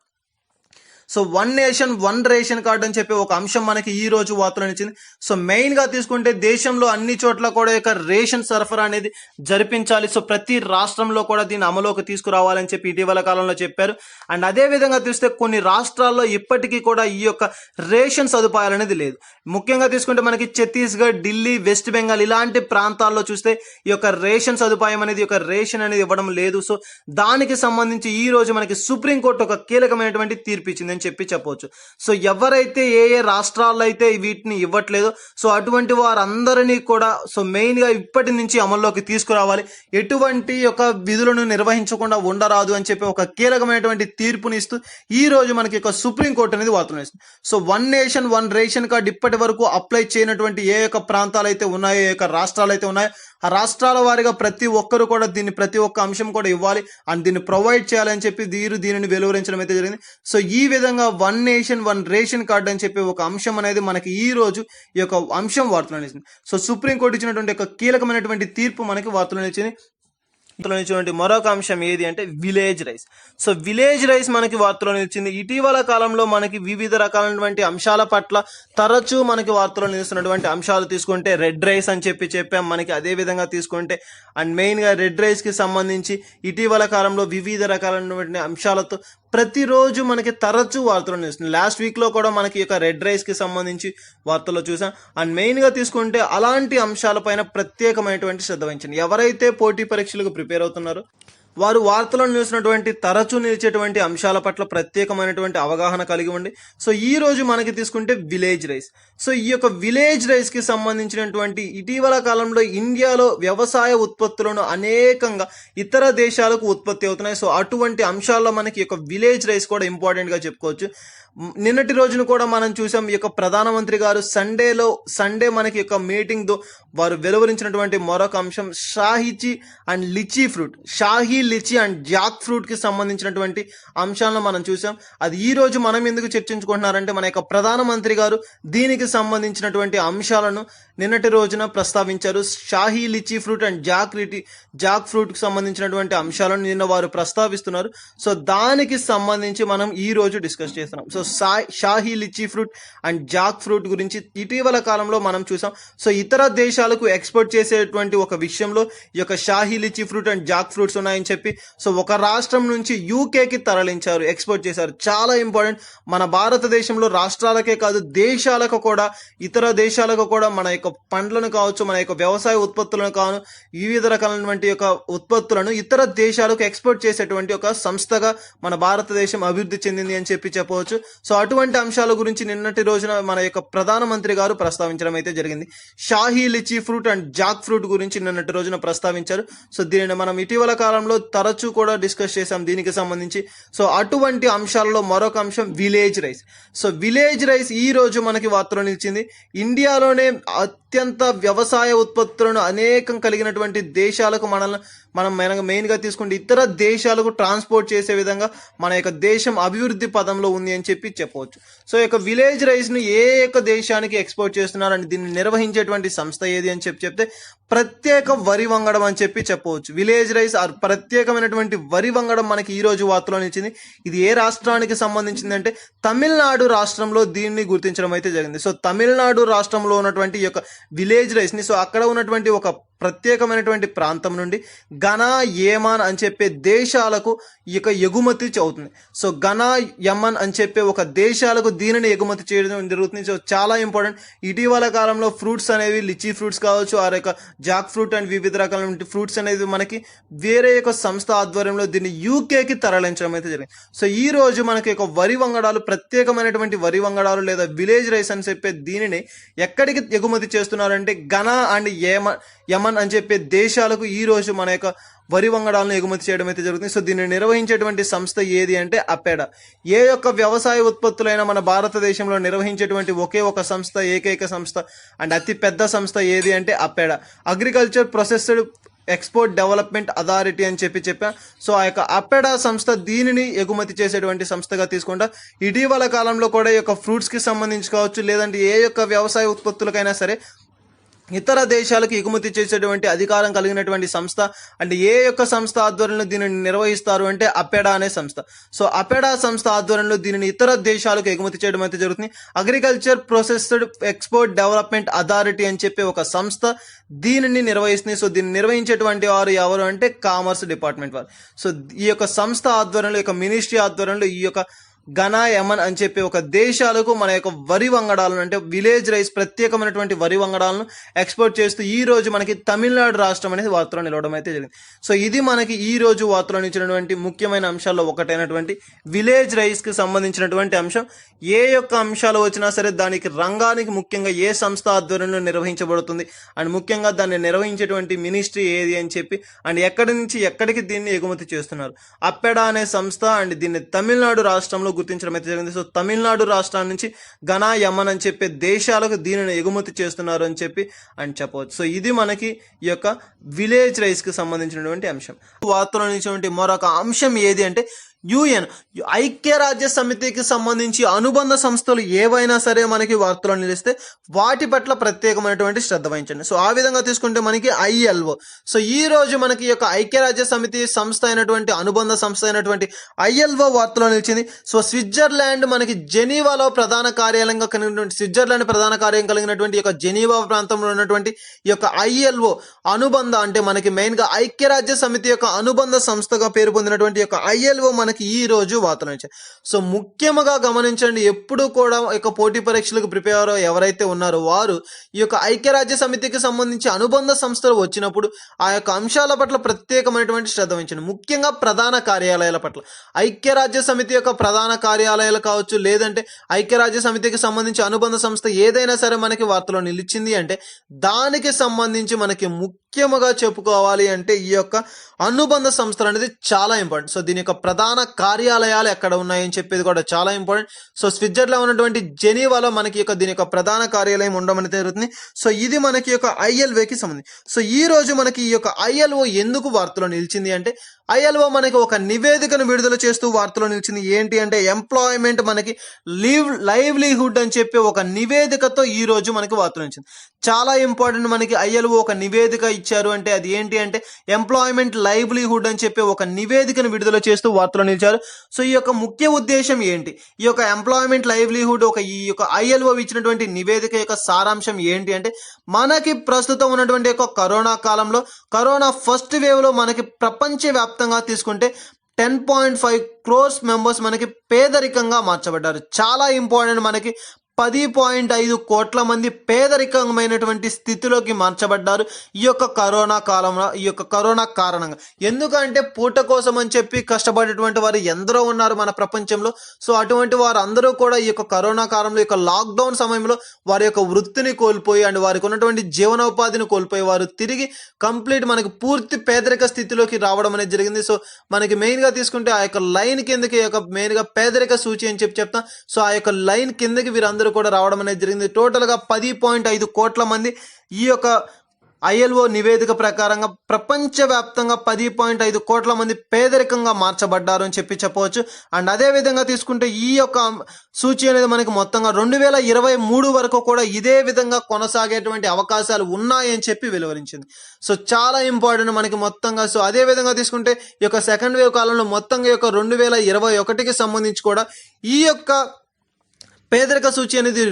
Speaker 2: So one nation one ration card అని చెప్పి ఒక అంశం మనకి ఈ రోజు వార్తలు ఇచ్చింది. సో మెయిన్ గా తీసుకుంటే దేశంలో అన్ని చోట్ల కూడా యొక్క రేషన్ సరఫరా అనేది జరిపించాలి. సో ప్రతి రాష్ట్రంలో కూడా దీన్ని అమలులోకి తీసుకురావాలని చెప్పి ఇటీవల కాలంలో చెప్పారు. అండ్ అదే విధంగా చూస్తే కొన్ని రాష్ట్రాల్లో ఇప్పటికీ కూడా ఈ యొక్క రేషన్ సదుపాయాలు అనేది లేదు. ముఖ్యంగా తీసుకుంటే మనకి ఛత్తీస్గఢ్, ఢిల్లీ, వెస్ట్ బెంగాల్ ఇలాంటి ప్రాంతాల్లో చూస్తే ఈ యొక్క రేషన్ సదుపాయం అనేది, ఈ యొక్క రేషన్ అనేది ఇవ్వడం లేదు. సో దానికి సంబంధించి ఈ రోజు మనకి సుప్రీంకోర్టు ఒక కీలకమైనటువంటి తీర్పు ఇచ్చింది. అని చెప్పవచ్చు. సో ఎవరైతే ఏ రాష్ట్రాల్లో అయితే వీటిని ఇవ్వట్లేదో సో అటువంటి వారందరినీ కూడా సో మెయిన్ గా ఇప్పటి నుంచి అమల్లోకి తీసుకురావాలి. ఎటువంటి యొక్క విధులను నిర్వహించకుండా ఉండరాదు అని చెప్పి ఒక కీలకమైనటువంటి తీర్పుని ఇస్తూ ఈ రోజు మనకి ఒక సుప్రీంకోర్టు అనేది వార్తలు ఇస్తుంది. So one nation one ration card ఇప్పటి వరకు అప్లై చేయనటువంటి ఏ యొక్క ప్రాంతాలు అయితే ఉన్నాయో, ఏ యొక్క రాష్ట్రాలు అయితే ఉన్నాయో ఆ రాష్ట్రాల వారిగా ప్రతి ఒక్కరు కూడా దీన్ని ప్రతి ఒక్క అంశం కూడా ఇవ్వాలి అండ్ దీన్ని ప్రొవైడ్ చేయాలని చెప్పి దీనిని వెలువరించడం అయితే జరిగింది. సో ఈ విధంగా one nation one ration card అని చెప్పి ఒక అంశం అనేది మనకి ఈ రోజు ఈ యొక్క అంశం వార్తలు ఇచ్చింది. సో సుప్రీంకోర్టు ఇచ్చినటువంటి ఒక కీలకమైనటువంటి తీర్పు మనకి వార్తలు ఇచ్చింది. ఇందులో ఇచ్చినటువంటి మరొక అంశం ఏది అంటే village rice. So village rice మనకి వార్తలో నిలిచింది. ఇటీవల కాలంలో మనకి వివిధ రకాలైనటువంటి అంశాల పట్ల తరచూ మనకి వార్తలో నిలుస్తున్నటువంటి అంశాలు తీసుకుంటే రెడ్ రైస్ అని చెప్పాం మనకి. అదే విధంగా తీసుకుంటే అండ్ మెయిన్ గా రెడ్ రైస్ కి సంబంధించి ఇటీవల కాలంలో వివిధ రకాలైనటువంటి అంశాలతో ప్రతిరోజు మనకి తరచూ వార్తలు నిలుస్తుంది. లాస్ట్ వీక్ లో కూడా మనకి యొక్క రెడ్ రైస్ కి సంబంధించి వార్తల్లో చూసాం. అండ్ మెయిన్ గా తీసుకుంటే అలాంటి అంశాలపైన ప్రత్యేకమైనటువంటి శ్రద్ధ వహించండి. ఎవరైతే పోటీ పరీక్షలకు ప్రిపేర్ అవుతున్నారో వారు వార్తలో నిలిచినటువంటి తరచూ నిలిచేటువంటి అంశాల పట్ల ప్రత్యేకమైనటువంటి అవగాహన కలిగి ఉండి సో ఈ రోజు మనకి తీసుకుంటే విలేజ్ రైస్. సో ఈ యొక్క విలేజ్ రైస్ కి సంబంధించినటువంటి ఇటీవల కాలంలో ఇండియాలో వ్యవసాయ ఉత్పత్తులను అనేకంగా ఇతర దేశాలకు ఉత్పత్తి అవుతున్నాయి. సో అటువంటి అంశాల్లో మనకి ఈ యొక్క విలేజ్ రైస్ కూడా ఇంపార్టెంట్ గా చెప్పుకోవచ్చు. నిన్నటి రోజున కూడా మనం చూసాం. ఈ యొక్క ప్రధానమంత్రి గారు సండే మనకి యొక్క మీటింగ్ తో వారు వెలువరించినటువంటి మరొక అంశం Shahi and lychee fruit, Shahi lychee and Jack fruit కి సంబంధించినటువంటి అంశాలను మనం చూసాం. అది ఈ రోజు మనం ఎందుకు చర్చించుకుంటున్నారంటే మన యొక్క ప్రధానమంత్రి గారు దీనికి సంబంధించినటువంటి అంశాలను నిన్నటి రోజున ప్రస్తావించారు. Shahi lychee fruit and Jack fruit కి సంబంధించినటువంటి అంశాలను నిన్న వారు ప్రస్తావిస్తున్నారు. సో దానికి సంబంధించి మనం ఈ రోజు డిస్కస్ చేస్తున్నాం. So Shahi lychee fruit and Jack fruit గురించి ఇటీవల కాలంలో మనం చూసాం. సో ఇతర దేశాలకు ఎక్స్పోర్ట్ చేసేటువంటి ఒక విషయంలో ఈ యొక్క Shahi lychee fruit and Jack fruits ఉన్నాయని చెప్పి సో ఒక రాష్ట్రం నుంచి యూకేకి తరలించారు, ఎక్స్పోర్ట్ చేశారు. చాలా ఇంపార్టెంట్. మన భారతదేశంలో రాష్ట్రాలకే కాదు దేశాలకు కూడా, ఇతర దేశాలకు కూడా మన యొక్క పండ్లను కావచ్చు, మన యొక్క వ్యవసాయ ఉత్పత్తులను కాను, వివిధ రకాలైనటువంటి యొక్క ఉత్పత్తులను ఇతర దేశాలకు ఎక్స్పోర్ట్ చేసేటువంటి ఒక సంస్థగా మన భారతదేశం అభివృద్ధి చెందింది అని చెప్పవచ్చు. సో అటువంటి అంశాల గురించి నిన్నటి రోజున మన యొక్క ప్రధానమంత్రి గారు ప్రస్తావించడం అయితే జరిగింది. Shahi lychee fruit and Jack fruit గురించి నిన్నటి రోజున ప్రస్తావించారు. సో దీనిని మనం ఇటీవల కాలంలో తరచూ కూడా డిస్కస్ చేసాం దీనికి సంబంధించి. సో అటువంటి అంశాలలో మరొక అంశం village rice. So village rice ఈ రోజు మనకి వార్తలో నిలిచింది. ఇండియాలోనే అత్యంత వ్యవసాయ ఉత్పత్తులను అనేకం కలిగినటువంటి దేశాలకు మనం మెయిన్ గా తీసుకుంటే ఇతర దేశాలకు ట్రాన్స్పోర్ట్ చేసే విధంగా మన యొక్క దేశం అభివృద్ధి పదంలో ఉంది అని చెప్పవచ్చు. సో యొక్క విలేజ్ రైస్ ను ఏ యొక్క దేశానికి ఎక్స్పోర్ట్ చేస్తున్నారని దీన్ని నిర్వహించేటువంటి సంస్థ ఏది అని చెప్తే ప్రత్యేక వరి వంగడం అని చెప్పవచ్చు. విలేజ్ రైస్ ప్రత్యేకమైనటువంటి వరి వంగడం మనకి ఈ రోజు వార్తలో నిలిచింది. ఇది ఏ రాష్ట్రానికి సంబంధించింది అంటే తమిళనాడు రాష్ట్రంలో దీన్ని గుర్తించడం అయితే జరిగింది. సో తమిళనాడు రాష్ట్రంలో ఉన్నటువంటి ఈ యొక్క విలేజ్ రైస్ ని సో అక్కడ ఉన్నటువంటి ఒక ప్రత్యేకమైనటువంటి ప్రాంతం నుండి ఘనా, యమన్ అని చెప్పే దేశాలకు ఇక ఎగుమతి అవుతుంది. సో ఘనా, యమన్ అని చెప్పే ఒక దేశాలకు దీనిని ఎగుమతి చేయడం జరుగుతుంది. సో చాలా ఇంపార్టెంట్. ఇటీవల కాలంలో ఫ్రూట్స్ అనేవి లిచీ ఫ్రూట్స్ కావచ్చు, ఆ యొక్క జాక్ ఫ్రూట్ అండ్ వివిధ రకాలైన ఫ్రూట్స్ అనేది మనకి వేరే యొక్క సంస్థ ఆధ్వర్యంలో దీన్ని యూకేకి తరలించడం అయితే జరిగింది. సో ఈ రోజు మనకి ఒక వరి వంగడాలు, ప్రత్యేకమైనటువంటి వరి వంగడాలు లేదా విలేజ్ రైస్ అని చెప్పే దీనిని ఎక్కడికి ఎగుమతి చేస్తున్నారంటే ఘనా అండ్ యమన్ అని చెప్పే దేశాలకు ఈ రోజు మన యొక్క వరి వంగడాలను ఎగుమతి చేయడం అయితే జరుగుతుంది. సో దీన్ని నిర్వహించేటువంటి సంస్థ ఏది అంటే అపెడా. ఏ యొక్క వ్యవసాయ ఉత్పత్తులైనా మన భారతదేశంలో నిర్వహించేటువంటి ఒకే ఒక సంస్థ, ఏకైక సంస్థ అండ్ అతి పెద్ద సంస్థ ఏది అంటే APEDA, agriculture processed export development authority అని చెప్పా. సో ఆ యొక్క అపెడా సంస్థ దీనిని ఎగుమతి చేసేటువంటి సంస్థగా తీసుకుంటా. ఇటీవల కాలంలో కూడా ఈ యొక్క ఫ్రూట్స్ కి సంబంధించి కావచ్చు, లేదంటే ఏ యొక్క వ్యవసాయ ఉత్పత్తులకైనా సరే ఇతర దేశాలకు ఎగుమతి చేసేటువంటి అధికారం కలిగినటువంటి సంస్థ అంటే ఏ యొక్క సంస్థ ఆధ్వర్యంలో దీనిని నిర్వహిస్తారు అంటే అపెడా అనే సంస్థ. సో అపెడా సంస్థ ఆధ్వర్యంలో దీనిని ఇతర దేశాలకు ఎగుమతి చేయడం అయితే జరుగుతుంది. Agriculture processed export development authority అని చెప్పి ఒక సంస్థ దీనిని నిర్వహిస్తుంది. సో దీన్ని నిర్వహించేటువంటి వారు ఎవరు అంటే కామర్స్ డిపార్ట్మెంట్ వారు. సో ఈ యొక్క సంస్థ ఆధ్వర్యంలో, ఈ యొక్క మినిస్ట్రీ ఆధ్వర్యంలో ఈ యొక్క ఘనా, యమన్ అని చెప్పి ఒక దేశాలకు మన యొక్క వరి వంగడాలను అంటే విలేజ్ రైస్ ప్రత్యేకమైనటువంటి వరి వంగడాలను ఎక్స్పోర్ట్ చేస్తూ ఈ రోజు మనకి తమిళనాడు రాష్ట్రం అనేది వార్తలో నిలవడం అయితే జరిగింది. సో ఇది మనకి ఈ రోజు వార్తలో నిలిచినటువంటి ముఖ్యమైన అంశాల్లో ఒకటైనటువంటి విలేజ్ రైస్ కి సంబంధించినటువంటి అంశం. ఏ యొక్క అంశాలు వచ్చినా సరే దానికి రంగానికి ముఖ్యంగా ఏ సంస్థ ఆధ్వర్యంలో నిర్వహించబడుతుంది అండ్ ముఖ్యంగా దాన్ని నిర్వహించేటువంటి మినిస్ట్రీ ఏది అని చెప్పి అండ్ ఎక్కడి నుంచి ఎక్కడికి దీన్ని ఎగుమతి చేస్తున్నారు. అప్పెడా అనే సంస్థ అండ్ దీన్ని తమిళనాడు రాష్ట్రంలో గుర్తించడం అయితే జరిగింది. సో తమిళనాడు రాష్ట్రం నుంచి ఘనా, యమన్ అని చెప్పే దేశాలకు దీనిని ఎగుమతి చేస్తున్నారు అని చెప్పి అని చెప్పవచ్చు. సో ఇది మనకి ఈ యొక్క విలేజ్ రైస్ కి సంబంధించినటువంటి అంశం. వార్తలో నుంచి మరొక అంశం ఏది అంటే యుఎన్ ఐక్యరాజ్య సమితికి సంబంధించి అనుబంధ సంస్థలు ఏవైనా సరే మనకి వార్తలో నిలిస్తే వాటి పట్ల ప్రత్యేకమైనటువంటి శ్రద్ధ వహించండి. సో ఆ విధంగా తీసుకుంటే మనకి ILO. సో ఈ రోజు మనకి ఈ యొక్క ఐక్యరాజ్య సమితి సంస్థ అయినటువంటి అనుబంధ సంస్థ అయినటువంటి ILO వార్తలో నిలిచింది. సో స్విట్జర్లాండ్ మనకి జెనీవాలో ప్రధాన కార్యాలయంగా కలిగినటువంటి స్విట్జర్లాండ్ ప్రధాన కార్యాలయం కలిగినటువంటి ఈ యొక్క జెనీవా ప్రాంతంలో ఉన్నటువంటి ఈ యొక్క ILO అనుబంధ అంటే మనకి మెయిన్ గా ఐక్యరాజ్య సమితి యొక్క అనుబంధ సంస్థగా పేరు పొందినటువంటి ఈ యొక్క ILO మనకి ఈ రోజు వార్తలు వచ్చాయి. సో ముఖ్యంగా గమనించండి, ఎప్పుడు కూడా ఈ యొక్క పోటీ పరీక్షలకు ప్రిపేర్ ఎవరైతే ఉన్నారో వారు ఈ యొక్క ఐక్యరాజ్య సమితికి సంబంధించి అనుబంధ సంస్థలు వచ్చినప్పుడు ఆ యొక్క అంశాల పట్ల ప్రత్యేకమైనటువంటి శ్రద్ధ వహించండి. ముఖ్యంగా ప్రధాన కార్యాలయాల పట్ల ఐక్యరాజ్య సమితి యొక్క ప్రధాన కార్యాలయాలు కావచ్చు, లేదంటే ఐక్యరాజ్య సమితికి సంబంధించి అనుబంధ సంస్థ ఏదైనా సరే మనకి వార్తలో నిలిచింది అంటే దానికి సంబంధించి మనకి ముఖ్యముగా చెప్పుకోవాలి అంటే ఈ యొక్క అనుబంధ సంస్థలు అనేది చాలా ఇంపార్టెంట్. సో దీని యొక్క ప్రధాన కార్యాలయాలు ఎక్కడ ఉన్నాయని చెప్పేది కూడా చాలా ఇంపార్టెంట్. సో స్విట్జర్లాండ్ ఉన్నటువంటి జెనీవాలో మనకి యొక్క దీని యొక్క ప్రధాన కార్యాలయం ఉండమని జరుగుతుంది. సో ఇది మనకి యొక్క ILOకి సంబంధించి. సో ఈ రోజు మనకి ఈ యొక్క ILO ఎందుకు వార్తలో నిలిచింది అంటే ILO మనకి ఒక నివేదికను విడుదల చేస్తూ వార్తలో నిలిచింది. ఏంటి అంటే ఎంప్లాయ్మెంట్ మనకి లైవ్లీహుడ్ అని చెప్పి ఒక నివేదికతో ఈ రోజు మనకి వార్తలో నిలిచింది. చాలా ఇంపార్టెంట్. మనకి ILO ఒక నివేదిక ఇచ్చారు అంటే అది ఏంటి అంటే ఎంప్లాయ్మెంట్ లైవ్లీహుడ్ అని చెప్పి ఒక నివేదికను విడుదల చేస్తూ వార్తలో నిలిచారు. సో ఈ యొక్క ముఖ్య ఉద్దేశం ఏంటి, ఈ యొక్క ఎంప్లాయ్మెంట్ లైవ్లీహుడ్ ఈ యొక్క ILO ఇచ్చినటువంటి నివేదిక యొక్క సారాంశం ఏంటి అంటే మనకి ప్రస్తుతం ఉన్నటువంటి యొక్క కరోనా కాలంలో కరోనా ఫస్ట్ వేవ్ లో మనకి ప్రపంచవ్యాప్తంగా తీసుకుంటే 10.5 crores మెంబర్స్ మనకి పేదరికంగా మార్చబడ్డారు. చాలా ఇంపార్టెంట్. మనకి 10.5 కోట్ల మంది పేదరికమైనటువంటి స్థితిలోకి మార్చబడ్డారు ఈ యొక్క కరోనా కాలంలో, ఈ యొక్క కరోనా కారణంగా. ఎందుకంటే పూట కోసం అని చెప్పి కష్టపడేటువంటి వారు ఎందరో ఉన్నారు మన ప్రపంచంలో. సో అటువంటి వారు అందరూ కూడా ఈ యొక్క కరోనా కాలంలో, ఈ యొక్క లాక్డౌన్ సమయంలో వారి యొక్క వృత్తిని కోల్పోయి అండ్ వారికి ఉన్నటువంటి జీవనోపాధిని కోల్పోయి వారు తిరిగి కంప్లీట్ మనకి పూర్తి పేదరిక స్థితిలోకి రావడం అనేది జరిగింది. సో మనకి మెయిన్ గా తీసుకుంటే ఆ యొక్క లైన్ కిందకి ఈ యొక్క మెయిన్ గా పేదరిక సూచి అని చెప్పి చెప్తాం. సో ఆ యొక్క లైన్ కిందకి వీరందరూ కూడా రావడం అనేది జరిగింది. టోటల్ గా 10.5 కోట్ల మంది ఈ యొక్క ILO నివేదిక ప్రకారంగా ప్రపంచవ్యాప్తంగా 10.5 కోట్ల మంది పేదరికంగా మార్చబడ్డారు అని చెప్పి చెప్పవచ్చు. అండ్ అదే విధంగా తీసుకుంటే ఈ యొక్క సూచి అనేది మనకి మొత్తంగా 2023 వరకు కూడా ఇదే విధంగా కొనసాగేటువంటి అవకాశాలు ఉన్నాయని చెప్పి వెలువరించింది. సో చాలా ఇంపార్టెంట్ మనకి మొత్తంగా. సో అదే విధంగా తీసుకుంటే ఈ యొక్క సెకండ్ వేవ్ కాలంలో మొత్తంగా ఈ యొక్క 2021కి సంబంధించి కూడా ఈ యొక్క పేదరిక సూచి అనేది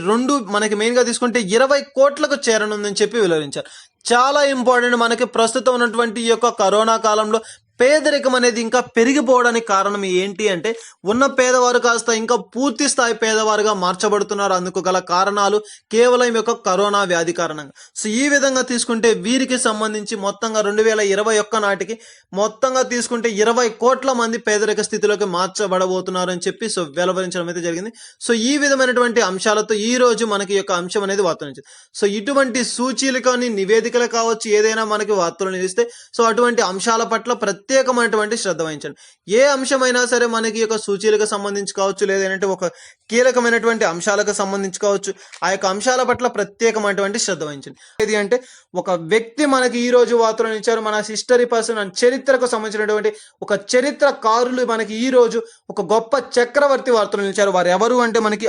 Speaker 2: మనకి మెయిన్ గా తీసుకుంటే 20 కోట్లకు చేరనుందని చెప్పి వెల్లడించారు. చాలా ఇంపార్టెంట్. మనకి ప్రస్తుతం ఉన్నటువంటి ఈ యొక్క కరోనా కాలంలో పేదరికం అనేది ఇంకా పెరిగిపోవడానికి కారణం ఏంటి అంటే ఉన్న పేదవారు కాస్త ఇంకా పూర్తి స్థాయి పేదవారుగా మార్చబడుతున్నారు. అందుకు గల కారణాలు కేవలం ఈ యొక్క కరోనా వ్యాధి కారణంగా. సో ఈ విధంగా తీసుకుంటే వీరికి సంబంధించి మొత్తంగా 2021 నాటికి మొత్తంగా తీసుకుంటే 20 కోట్ల మంది పేదరిక స్థితిలోకి మార్చబడబోతున్నారు అని చెప్పి సో వెలువరించడం అయితే జరిగింది. సో ఈ విధమైనటువంటి అంశాలతో ఈ రోజు మనకి యొక్క అంశం అనేది వార్తలు నిలిచింది. సో ఇటువంటి సూచీలు కానీ నివేదికలు కావచ్చు ఏదైనా మనకి వార్తలు నిలిస్తే సో అటువంటి అంశాల పట్ల ప్రత్యేకమైనటువంటి శ్రద్ధ వహించండి. ఏ అంశమైనా సరే మనకి యొక్క సూచీలకు సంబంధించి కావచ్చు, లేదంటే ఒక కీలకమైనటువంటి అంశాలకు సంబంధించి కావచ్చు, ఆ యొక్క అంశాల పట్ల ప్రత్యేకమైనటువంటి శ్రద్ధ వహించండి. ఏది అంటే ఒక వ్యక్తి మనకి ఈ రోజు వార్తలు ఇచ్చారు, మన హిస్టరీ పర్సన్ అండ్ చరిత్రకు సంబంధించినటువంటి ఒక చరిత్రకారులు మనకి ఈ రోజు ఒక గొప్ప చక్రవర్తి వార్తలు నిలిచారు. వారు ఎవరు అంటే మనకి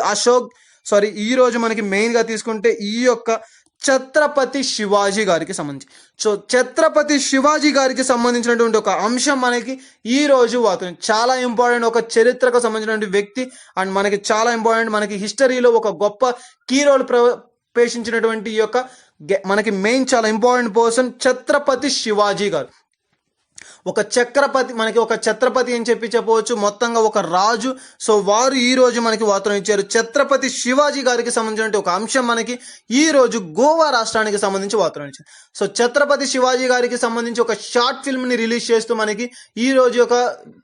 Speaker 2: ఈ రోజు మనకి మెయిన్ గా తీసుకుంటే ఈ యొక్క ఛత్రపతి శివాజీ గారికి సంబంధించి. సో ఛత్రపతి శివాజీ గారికి సంబంధించినటువంటి ఒక అంశం మనకి ఈ రోజు వార్తలు చాలా ఇంపార్టెంట్. ఒక చరిత్రకు సంబంధించినటువంటి వ్యక్తి అండ్ మనకి చాలా ఇంపార్టెంట్. మనకి హిస్టరీలో ఒక గొప్ప కీ రోల్ ప్రవేశించినటువంటి ఈ యొక్క మనకి మెయిన్ చాలా ఇంపార్టెంట్ పర్సన్ ఛత్రపతి శివాజీ గారు. ఒక చక్రపతి, మనకి ఒక ఛత్రపతి అని చెప్పవచ్చు, మొత్తంగా ఒక రాజు. సో వారు ఈ రోజు మనకి వార్తలు ఇచ్చారు. ఛత్రపతి శివాజీ గారికి సంబంధించిన ఒక అంశం మనకి ఈ రోజు గోవా రాష్ట్రానికి సంబంధించి వార్తలు ఇచ్చారు. సో ఛత్రపతి శివాజీ గారికి సంబంధించి ఒక షార్ట్ ఫిల్మ్ ని రిలీజ్ చేస్తూ మనకి ఈ రోజు ఒక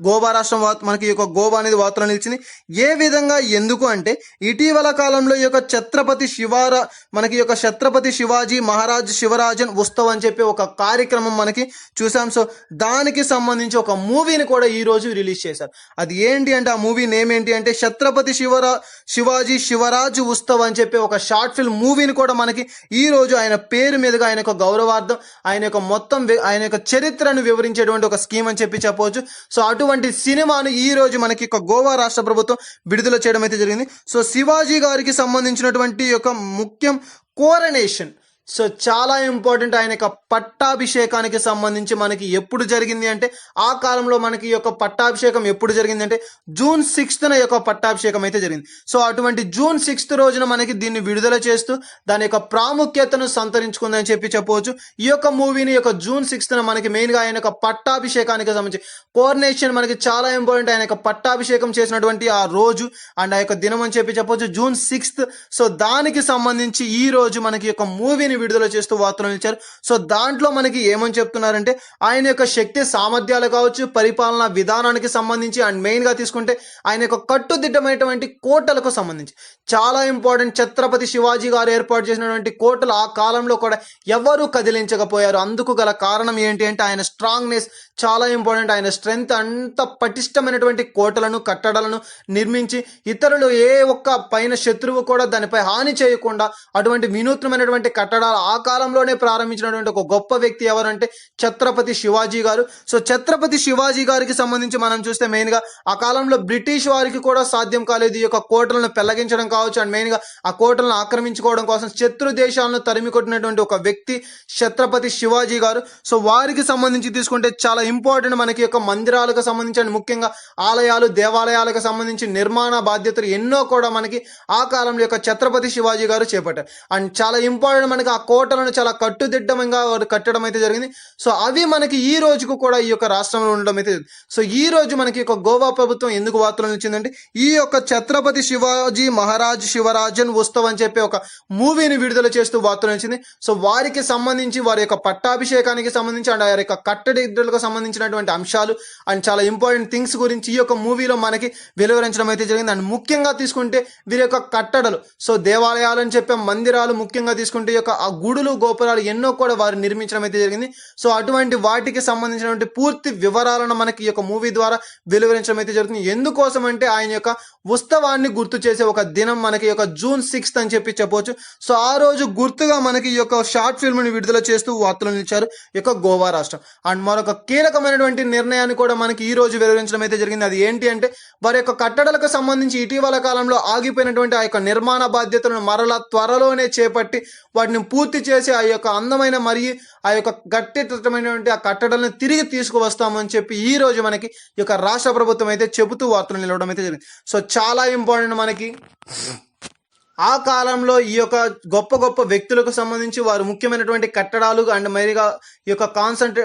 Speaker 2: గోవా రాష్ట్రం మనకి ఈ యొక్క గోవా అనేది వార్తలు నిలిచింది. ఏ విధంగా, ఎందుకు అంటే ఇటీవల కాలంలో ఈ యొక్క మనకి ఈ యొక్క ఛత్రపతి శివాజీ మహారాజ్ శివరాజన్ ఉత్సవ్ అని చెప్పి ఒక కార్యక్రమం మనకి చూసాం. సో దానికి సంబంధించి ఒక మూవీని కూడా ఈ రోజు రిలీజ్ చేశారు. అది ఏంటి అంటే, ఆ మూవీ నేమ్ ఏంటి అంటే ఛత్రపతి శివాజీ శివరాజ్ ఉత్సవ్ అని చెప్పి ఒక షార్ట్ ఫిల్మ్ మూవీని కూడా మనకి ఈ రోజు ఆయన పేరు మీదుగా ఆయన యొక్క గౌరవార్థం, ఆయన యొక్క మొత్తం ఆయన యొక్క చరిత్రను వివరించేటువంటి ఒక స్కీమ్ అని చెప్పవచ్చు. సో అటువంటి సినిమాను ఈ రోజు మనకి గోవా రాష్ట్ర ప్రభుత్వం విడుదల చేయడం అయితే జరిగింది. సో శివాజీ గారికి సంబంధించినటువంటి యొక్క ముఖ్యం కోరనేషన్. సో చాలా ఇంపార్టెంట్. ఆయన యొక్క పట్టాభిషేకానికి సంబంధించి మనకి ఎప్పుడు జరిగింది అంటే, ఆ కాలంలో మనకి ఈ యొక్క పట్టాభిషేకం ఎప్పుడు జరిగింది అంటే జూన్ 6th యొక్క పట్టాభిషేకం అయితే జరిగింది. సో అటువంటి జూన్ 6th రోజున మనకి దీన్ని విడుదల చేస్తూ దాని యొక్క ప్రాముఖ్యతను సంతరించుకుందని చెప్పవచ్చు. ఈ యొక్క మూవీని యొక్క జూన్ 6th మనకి మెయిన్గా ఆయన యొక్క పట్టాభిషేకానికి సంబంధించి కోఆర్డినేషన్ మనకి చాలా ఇంపార్టెంట్. ఆయన యొక్క పట్టాభిషేకం చేసినటువంటి ఆ రోజు అండ్ ఆ యొక్క దినం అని చెప్పవచ్చు జూన్ 6th. సో దానికి సంబంధించి ఈ రోజు మనకి యొక్క మూవీని విడుదల చేస్తూ వార్తలు ఇచ్చారు. సో దాంట్లో మనకి ఏమని చెప్తున్నారంటే, ఆయన యొక్క శక్తి సామర్థ్యాలు కావచ్చు, పరిపాలనా విధానానికి సంబంధించి అండ్ మెయిన్ గా తీసుకుంటే ఆయన యొక్క కట్టుదిట్టమైనటువంటి కోటలకు సంబంధించి చాలా ఇంపార్టెంట్. ఛత్రపతి శివాజీ గారు ఏర్పాటు చేసినటువంటి కోటలు ఆ కాలంలో కూడా ఎవరు కదిలించకపోయారు. అందుకు గల కారణం ఏంటి అంటే ఆయన స్ట్రాంగ్నెస్ చాలా ఇంపార్టెంట్. ఆయన స్ట్రెంగ్త్, అంత పటిష్టమైనటువంటి కోటలను కట్టడాలను నిర్మించి ఇతరులు ఏ ఒక్క పైన శత్రువు కూడా దానిపై హాని చేయకుండా అటువంటి వినూత్నమైనటువంటి కట్టడాలు ఆ కాలంలోనే ప్రారంభించినటువంటి ఒక గొప్ప వ్యక్తి ఎవరంటే ఛత్రపతి శివాజీ గారు. సో ఛత్రపతి శివాజీ గారికి సంబంధించి మనం చూస్తే మెయిన్ గా ఆ కాలంలో బ్రిటిష్ వారికి కూడా సాధ్యం కాలేదు ఈ యొక్క కోటలను పెళ్లగించడం కావచ్చు అండ్ మెయిన్ గా ఆ కోటలను ఆక్రమించుకోవడం కోసం శత్రు దేశాలను తరిమి కొట్టినటువంటి ఒక వ్యక్తి ఛత్రపతి శివాజీ గారు. సో వారికి సంబంధించి తీసుకుంటే చాలా ఇంపార్టెంట్. మనకి యొక్క మందిరాలకు సంబంధించి ముఖ్యంగా ఆలయాలు, దేవాలయాలకు సంబంధించి నిర్మాణ బాధ్యతలు ఎన్నో కూడా మనకి ఆ కాలంలో యొక్క ఛత్రపతి శివాజీ గారు చేపట్టారు. అండ్ చాలా ఇంపార్టెంట్, మనకి ఆ కోటలను చాలా కట్టుదిట్టంగా కట్టడం అయితే జరిగింది. సో అవి మనకి ఈ రోజుకు కూడా ఈ యొక్క రాష్ట్రంలో ఉండడం అయితే. సో ఈ రోజు మనకి ఒక గోవా ప్రభుత్వం ఎందుకు వార్తలు ఇచ్చిందంటే, ఈ యొక్క ఛత్రపతి శివాజీ మహారాజ్ శివరాజన్ ఉత్సవ్ అని చెప్పి ఒక మూవీని విడుదల చేస్తూ వార్తలు ఇచ్చింది. సో వారికి సంబంధించి వారి యొక్క పట్టాభిషేకానికి సంబంధించి అండ్ వారి యొక్క కట్టడిలకు సంబంధించినటువంటి అంశాలు అండ్ చాలా ఇంపార్టెంట్ థింగ్స్ గురించి ఈ యొక్క మూవీలో మనకి వెలువరించడం అయితే జరిగింది. అండ్ ముఖ్యంగా తీసుకుంటే వీరి యొక్క కట్టడలు, సో దేవాలయాలు అని చెప్పే మందిరాలు, ముఖ్యంగా తీసుకుంటే యొక్క ఆ గుడులు, గోపురాలు ఎన్నో కూడా వారు నిర్మించడం అయితే జరిగింది. సో అటువంటి వాటికి సంబంధించినటువంటి పూర్తి వివరాలను మనకి ఈ యొక్క మూవీ ద్వారా వెలువరించడం అయితే జరుగుతుంది. ఎందుకోసం అంటే ఆయన యొక్క ఉత్సవాన్ని గుర్తు చేసే ఒక దినం మనకి యొక్క జూన్ 6th అని చెప్పవచ్చు. సో ఆ రోజు గుర్తుగా మనకి ఈ యొక్క షార్ట్ ఫిల్మ్ ని విడుదల చేస్తూ వార్తలు ఇచ్చారు ఈ యొక్క గోవా రాష్ట్రం. అండ్ మరొక కీలకమైనటువంటి నిర్ణయాన్ని కూడా మనకి ఈ రోజు వెలువరించడం అయితే జరిగింది. అది ఏంటి అంటే, వారి యొక్క కట్టడలకు సంబంధించి ఇటీవల కాలంలో ఆగిపోయినటువంటి ఆ యొక్క నిర్మాణ బాధ్యతలను మరలా త్వరలోనే చేపట్టి వాటిని పూర్తి చేసి ఆ యొక్క అందమైన మరియు ఆ యొక్క గట్టితమైనటువంటి ఆ కట్టడాలను తిరిగి తీసుకువస్తామని చెప్పి ఈ రోజు మనకి ఈ యొక్క రాష్ట్ర ప్రభుత్వం అయితే చెబుతూ వార్తలు నిలవడం అయితే జరిగింది. సో చాలా ఇంపార్టెంట్. మనకి ఆ కాలంలో ఈ యొక్క గొప్ప గొప్ప వ్యక్తులకు సంబంధించి వారు ముఖ్యమైనటువంటి కట్టడాలు అండ్ మరిగా ఈ యొక్క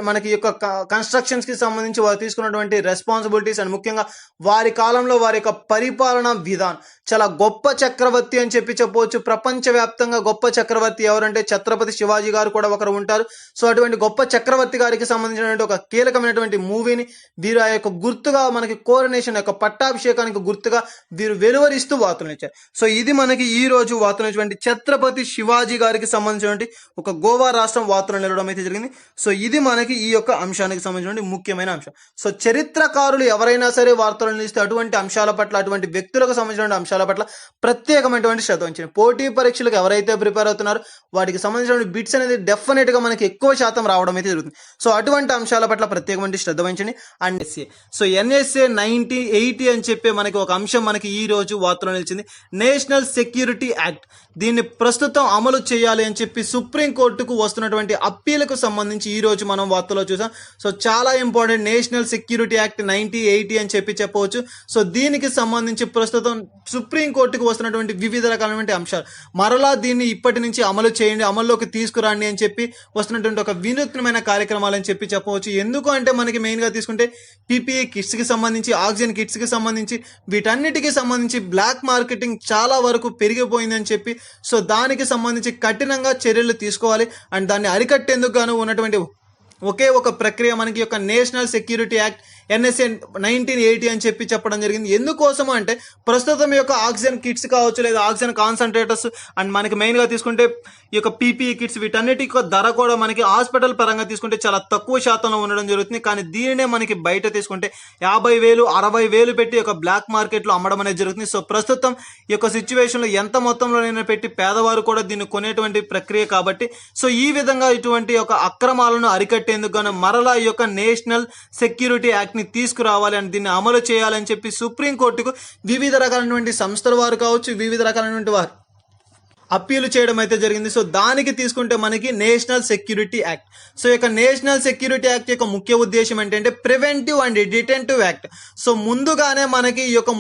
Speaker 2: మనకి ఈ యొక్క కన్స్ట్రక్షన్స్ కి సంబంధించి వారు తీసుకున్నటువంటి రెస్పాన్సిబిలిటీస్ అండ్ ముఖ్యంగా వారి కాలంలో వారి యొక్క పరిపాలనా విధానం చాలా గొప్ప చక్రవర్తి అని చెప్పవచ్చు. ప్రపంచవ్యాప్తంగా గొప్ప చక్రవర్తి ఎవరంటే ఛత్రపతి శివాజీ గారు కూడా ఒకరు ఉంటారు. సో అటువంటి గొప్ప చక్రవర్తి గారికి సంబంధించినటువంటి ఒక కీలకమైనటువంటి మూవీని వీరు ఆ యొక్క గుర్తుగా మనకి కోరనేషన్ యొక్క పట్టాభిషేకానికి గుర్తుగా వీరు వెలువరిస్తూ వార్తలు ఇచ్చారు. సో ఇది మనకి ఈ రోజు వార్తలు ఇచ్చినటువంటి ఛత్రపతి శివాజీ గారికి సంబంధించినటువంటి ఒక గోవా రాష్ట్రం వార్తలు నిలవడం అయితే జరిగింది. సో ఇది మనకి ఈ యొక్క అంశానికి సంబంధించిన ముఖ్యమైన అంశం. సో చరిత్రకారులు ఎవరైనా సరే వార్తలు నిలిస్తే అటువంటి అంశాల పట్ల, అటువంటి వ్యక్తులకు సంబంధించిన అంశాల పట్ల ప్రత్యేకమైనటువంటి శ్రద్ధ వహించారు. పోటీ పరీక్షలకు ఎవరైతే ప్రిపేర్ అవుతున్నారో వాటికి సంబంధించిన బిట్స్ అనేది డెఫినెట్ గా మనకి ఎక్కువ శాతం రావడం అయితే జరుగుతుంది. సో అటువంటి అంశాల పట్ల ప్రత్యేకమైన శ్రద్ధ వహించండి. అండ్ సో NSA 9080 అని చెప్పి మనకి ఒక అంశం మనకి ఈ రోజు వార్తలు నిలిచింది. నేషనల్ సెక్యూరిటీ సెక్యూరిటీ యాక్ట్ దీన్ని ప్రస్తుతం అమలు చేయాలి అని చెప్పి సుప్రీంకోర్టుకు వస్తున్నటువంటి అప్పీలకు సంబంధించి ఈ రోజు మనం వార్తలో చూసాం. సో చాలా ఇంపార్టెంట్ నేషనల్ సెక్యూరిటీ యాక్ట్ 1980 అని చెప్పి చెప్పవచ్చు. సో దీనికి సంబంధించి ప్రస్తుతం సుప్రీంకోర్టుకు వస్తున్నటువంటి వివిధ రకాలైనటువంటి అంశాలు, మరలా దీన్ని ఇప్పటి నుంచి అమలు చేయండి, అమల్లోకి తీసుకురండి అని చెప్పి వస్తున్నటువంటి ఒక వినూత్నమైన కార్యక్రమాలు అని చెప్పి చెప్పవచ్చు. ఎందుకు అంటే మనకి మెయిన్గా తీసుకుంటే పీపీఈ కిట్స్కి సంబంధించి, ఆక్సిజన్ కిట్స్కి సంబంధించి, వీటన్నిటికీ సంబంధించి బ్లాక్ మార్కెటింగ్ చాలా వరకు పెరిగిపోయిందని చెప్పి, సో దానికి సంబంధించి కఠినంగా చర్యలు తీసుకోవాలి. అండ్ దాన్ని అరికట్టేందుకు గాను ఉన్నటువంటి ఒకే ఒక ప్రక్రియ మనకి యొక్క నేషనల్ సెక్యూరిటీ యాక్ట్ NSA 1980 అని చెప్పి చెప్పడం జరిగింది. ఎందుకోసం అంటే ప్రస్తుతం యొక్క ఆక్సిజన్ కిట్స్ కావచ్చు, లేదా ఆక్సిజన్ కాన్సన్ట్రేటర్స్, అండ్ మనకి మెయిన్గా తీసుకుంటే ఈ యొక్క పీపీఈ కిట్స్, వీటన్నిటి ధర కూడా మనకి హాస్పిటల్ పరంగా తీసుకుంటే చాలా తక్కువ శాతంలో ఉండడం జరుగుతుంది. కానీ దీనినే మనకి బయట తీసుకుంటే 50,000 60,000 పెట్టి ఒక బ్లాక్ మార్కెట్లో అమ్మడం అనేది జరుగుతుంది. సో ప్రస్తుతం ఈ యొక్క సిచ్యువేషన్లో ఎంత మొత్తంలోనైనా పెట్టి పేదవారు కూడా దీన్ని కొనేటువంటి ప్రక్రియ కాబట్టి, సో ఈ విధంగా ఇటువంటి ఒక అక్రమాలను అరికట్టేందుకు గాను మరలా ఈ యొక్క నేషనల్ సెక్యూరిటీ యాక్ట్ ని తీసుకురావాలి అని, దీన్ని అమలు చేయాలని చెప్పి సుప్రీంకోర్టుకు వివిధ రకాలైనటువంటి సంస్థల వారు కావచ్చు, వివిధ రకాలైనటువంటి వారు అప్పీలు చేయడం అయితే జరిగింది. సో దానికి తీసుకుంటే మనకి నేషనల్ సెక్యూరిటీ యాక్ట్. సో ఈ యొక్క నేషనల్ సెక్యూరిటీ యాక్ట్ యొక్క ముఖ్య ఉద్దేశం ఏంటంటే preventive and detentive act. So ముందుగానే మనకి ఈ యొక్క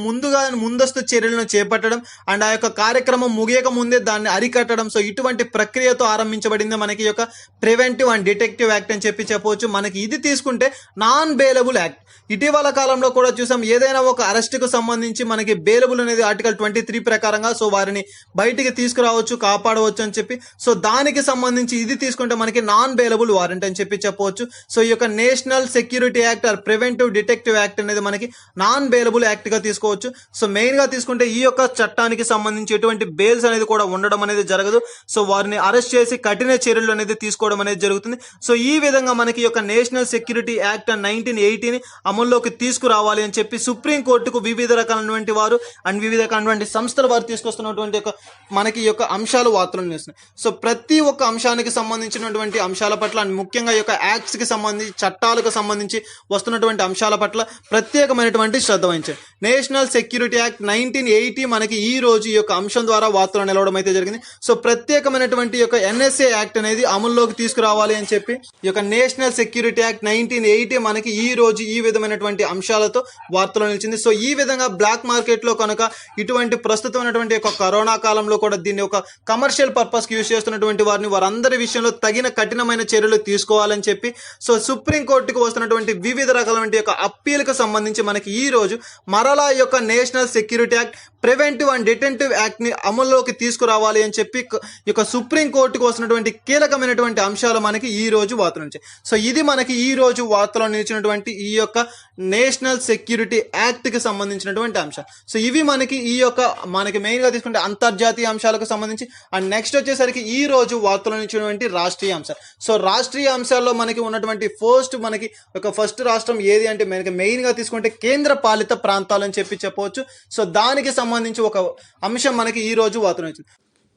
Speaker 2: ముందస్తు చర్యలను చేపట్టడం అండ్ ఆ యొక్క కార్యక్రమం ముగియక ముందే దాన్ని అరికట్టడం. సో ఇటువంటి ప్రక్రియతో ఆరంభించబడింది మనకి ఈ యొక్క ప్రివెంటివ్ అండ్ డిటెక్టివ్ యాక్ట్ అని చెప్పి చెప్పవచ్చు. మనకి ఇది తీసుకుంటే నాన్ బెయిలబుల్ యాక్ట్. ఇటీవల కాలంలో కూడా చూసాం, ఏదైనా ఒక అరెస్ట్కు సంబంధించి మనకి బెయిలబుల్ అనేది ఆర్టికల్ 23 ప్రకారంగా సో వారిని బయటికి తీసుకురావచ్చు, కాపాడవచ్చు అని చెప్పి. సో దానికి సంబంధించి ఇది తీసుకుంటే మనకి నాన్ బెయిలబుల్ వారెంట్ అని చెప్పి చెప్పవచ్చు. సో ఈ యొక్క national security act or preventive detective act అనేది మనకి నాన్ బెయిలబుల్ యాక్ట్ గా తీసుకోవచ్చు. సో మెయిన్ గా తీసుకుంటే ఈ యొక్క చట్టానికి సంబంధించి ఎటువంటి బెయిల్స్ అనేది కూడా ఉండడం అనేది జరగదు. సో వారిని అరెస్ట్ చేసి కఠిన చర్యలు అనేది తీసుకోవడం అనేది జరుగుతుంది. సో ఈ విధంగా మనకి ఈ యొక్క నేషనల్ సెక్యూరిటీ యాక్ట్ 1980ని అమల్లోకి తీసుకురావాలి అని చెప్పి సుప్రీంకోర్టుకు వివిధ రకాలైనటువంటి వారు అండ్ వివిధ రకాలైనటువంటి సంస్థల వారు తీసుకొస్తున్నటువంటి మనకి ఈ యొక్క అంశాలు వార్తలను చేస్తున్నాయి. సో ప్రతి ఒక్క అంశానికి సంబంధించినటువంటి అంశాల పట్ల అండ్ ముఖ్యంగా ఈ యొక్క యాక్ట్స్ కి సంబంధించి, చట్టాలకు సంబంధించి వస్తున్నటువంటి అంశాల పట్ల ప్రత్యేకమైనటువంటి శ్రద్ధ వహించారు. నేషనల్ సెక్యూరిటీ యాక్ట్ 1980 మనకి ఈ రోజు ఈ యొక్క అంశం ద్వారా వార్తలు నిలవడం అయితే జరిగింది. సో ప్రత్యేకమైనటువంటి యొక్క NSA యాక్ట్ అనేది అమల్లోకి తీసుకురావాలి అని చెప్పి ఈ యొక్క నేషనల్ సెక్యూరిటీ యాక్ట్ 1980 మనకి ఈ రోజు ఈ విధమైనటువంటి అంశాలతో వార్తలో నిలిచింది. సో ఈ విధంగా బ్లాక్ మార్కెట్ లో కనుక ఇటువంటి ప్రస్తుతమైనటువంటి యొక్క కరోనా కాలంలో కూడా దీన్ని ఒక కమర్షియల్ పర్పస్ కి యూజ్ చేస్తున్నటువంటి వారందరి విషయంలో తగిన కఠినమైన చర్యలు తీసుకోవాలని చెప్పి సో సుప్రీంకోర్టుకు వస్తున్నటువంటి వివిధ రకాలైన యొక్క అప్పీలకు సంబంధించి మనకి ఈ రోజు మరలా ఈ యొక్క national security act, preventive and detentive act ని అమల్లోకి తీసుకురావాలి అని చెప్పి ఈ యొక్క సుప్రీంకోర్టుకు వస్తున్నటువంటి కీలకమైనటువంటి అంశాలు మనకి ఈ రోజు వార్తలు నుంచి. సో ఇది మనకి ఈ రోజు వార్తలో నిలిచినటువంటి ఈ యొక్క నేషనల్ సెక్యూరిటీ యాక్ట్ కి సంబంధించినటువంటి అంశాలు. సో ఇవి మనకి ఈ యొక్క మనకి మెయిన్ గా తీసుకుంటే అంతర్జాతీయ అంశాలకు సంబంధించి. అండ్ నెక్స్ట్ వచ్చేసరికి ఈ రోజు వార్తలో నిలిచినటువంటి రాష్ట్రీయ అంశాలు. సో రాష్ట్రీయ అంశాల్లో మనకి ఉన్నటువంటి ఫస్ట్ రాష్ట్రం ఏది అంటే మనకి మెయిన్ గా తీసుకుంటే కేంద్ర పాలిత ప్రాంతాలు అని చెప్పి చెప్పవచ్చు. సో దానికి సంబంధించి ఒక అంశం మనకి ఈ రోజు వార్తలో నిలిచింది.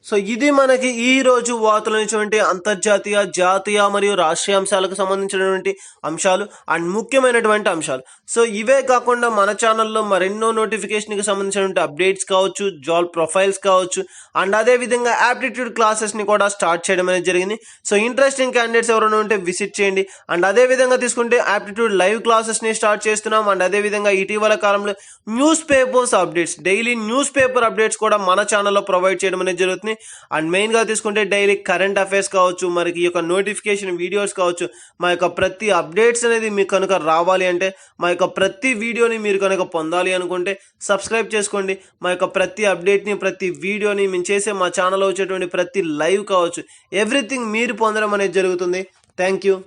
Speaker 1: సో ఇది మనకి ఈ రోజు వార్తలు ఇచ్చినటువంటి అంతర్జాతీయ, జాతీయ మరియు రాష్ట్రీయ అంశాలకు సంబంధించినటువంటి అంశాలు అండ్ ముఖ్యమైనటువంటి అంశాలు. సో ఇవే కాకుండా మన ఛానల్లో మరెన్నో నోటిఫికేషన్కి సంబంధించినటువంటి అప్డేట్స్ కావచ్చు, జాబ్ ప్రొఫైల్స్ కావచ్చు అండ్ అదే విధంగా యాప్టిట్యూడ్ క్లాసెస్ని కూడా స్టార్ట్ చేయడం అనేది జరిగింది. సో ఇంట్రెస్టింగ్ క్యాండిడేట్స్ ఎవరైనా ఉంటే విజిట్ చేయండి. అండ్ అదే విధంగా తీసుకుంటే యాప్టిట్యూడ్ లైవ్ క్లాసెస్ని స్టార్ట్ చేస్తున్నాం. అండ్ అదే విధంగా ఇటీవల కాలంలో news papers updates, daily news paper updates కూడా మన ఛానల్లో ప్రొవైడ్ చేయడం అనేది జరుగుతుంది. అండ్ మెయిన్ గా తీసుకుంటే డైలీ కరెంట్ అఫైర్స్ కావచ్చు, మనకి ఈ యొక్క నోటిఫికేషన్ వీడియోస్ కావచ్చు, మా యొక్క ప్రతి అప్డేట్స్ అనేది మీకు కనుక రావాలి అంటే, మా యొక్క ప్రతి వీడియోని మీరు కనుక పొందాలి అనుకుంటే సబ్స్క్రైబ్ చేసుకోండి. మా యొక్క ప్రతి అప్డేట్ని, ప్రతి వీడియోని మేము చేసే మా ఛానల్లో వచ్చేటువంటి ప్రతి లైవ్ కావచ్చు, ఎవ్రీథింగ్ మీరు పొందడం అనేది జరుగుతుంది. Thank you.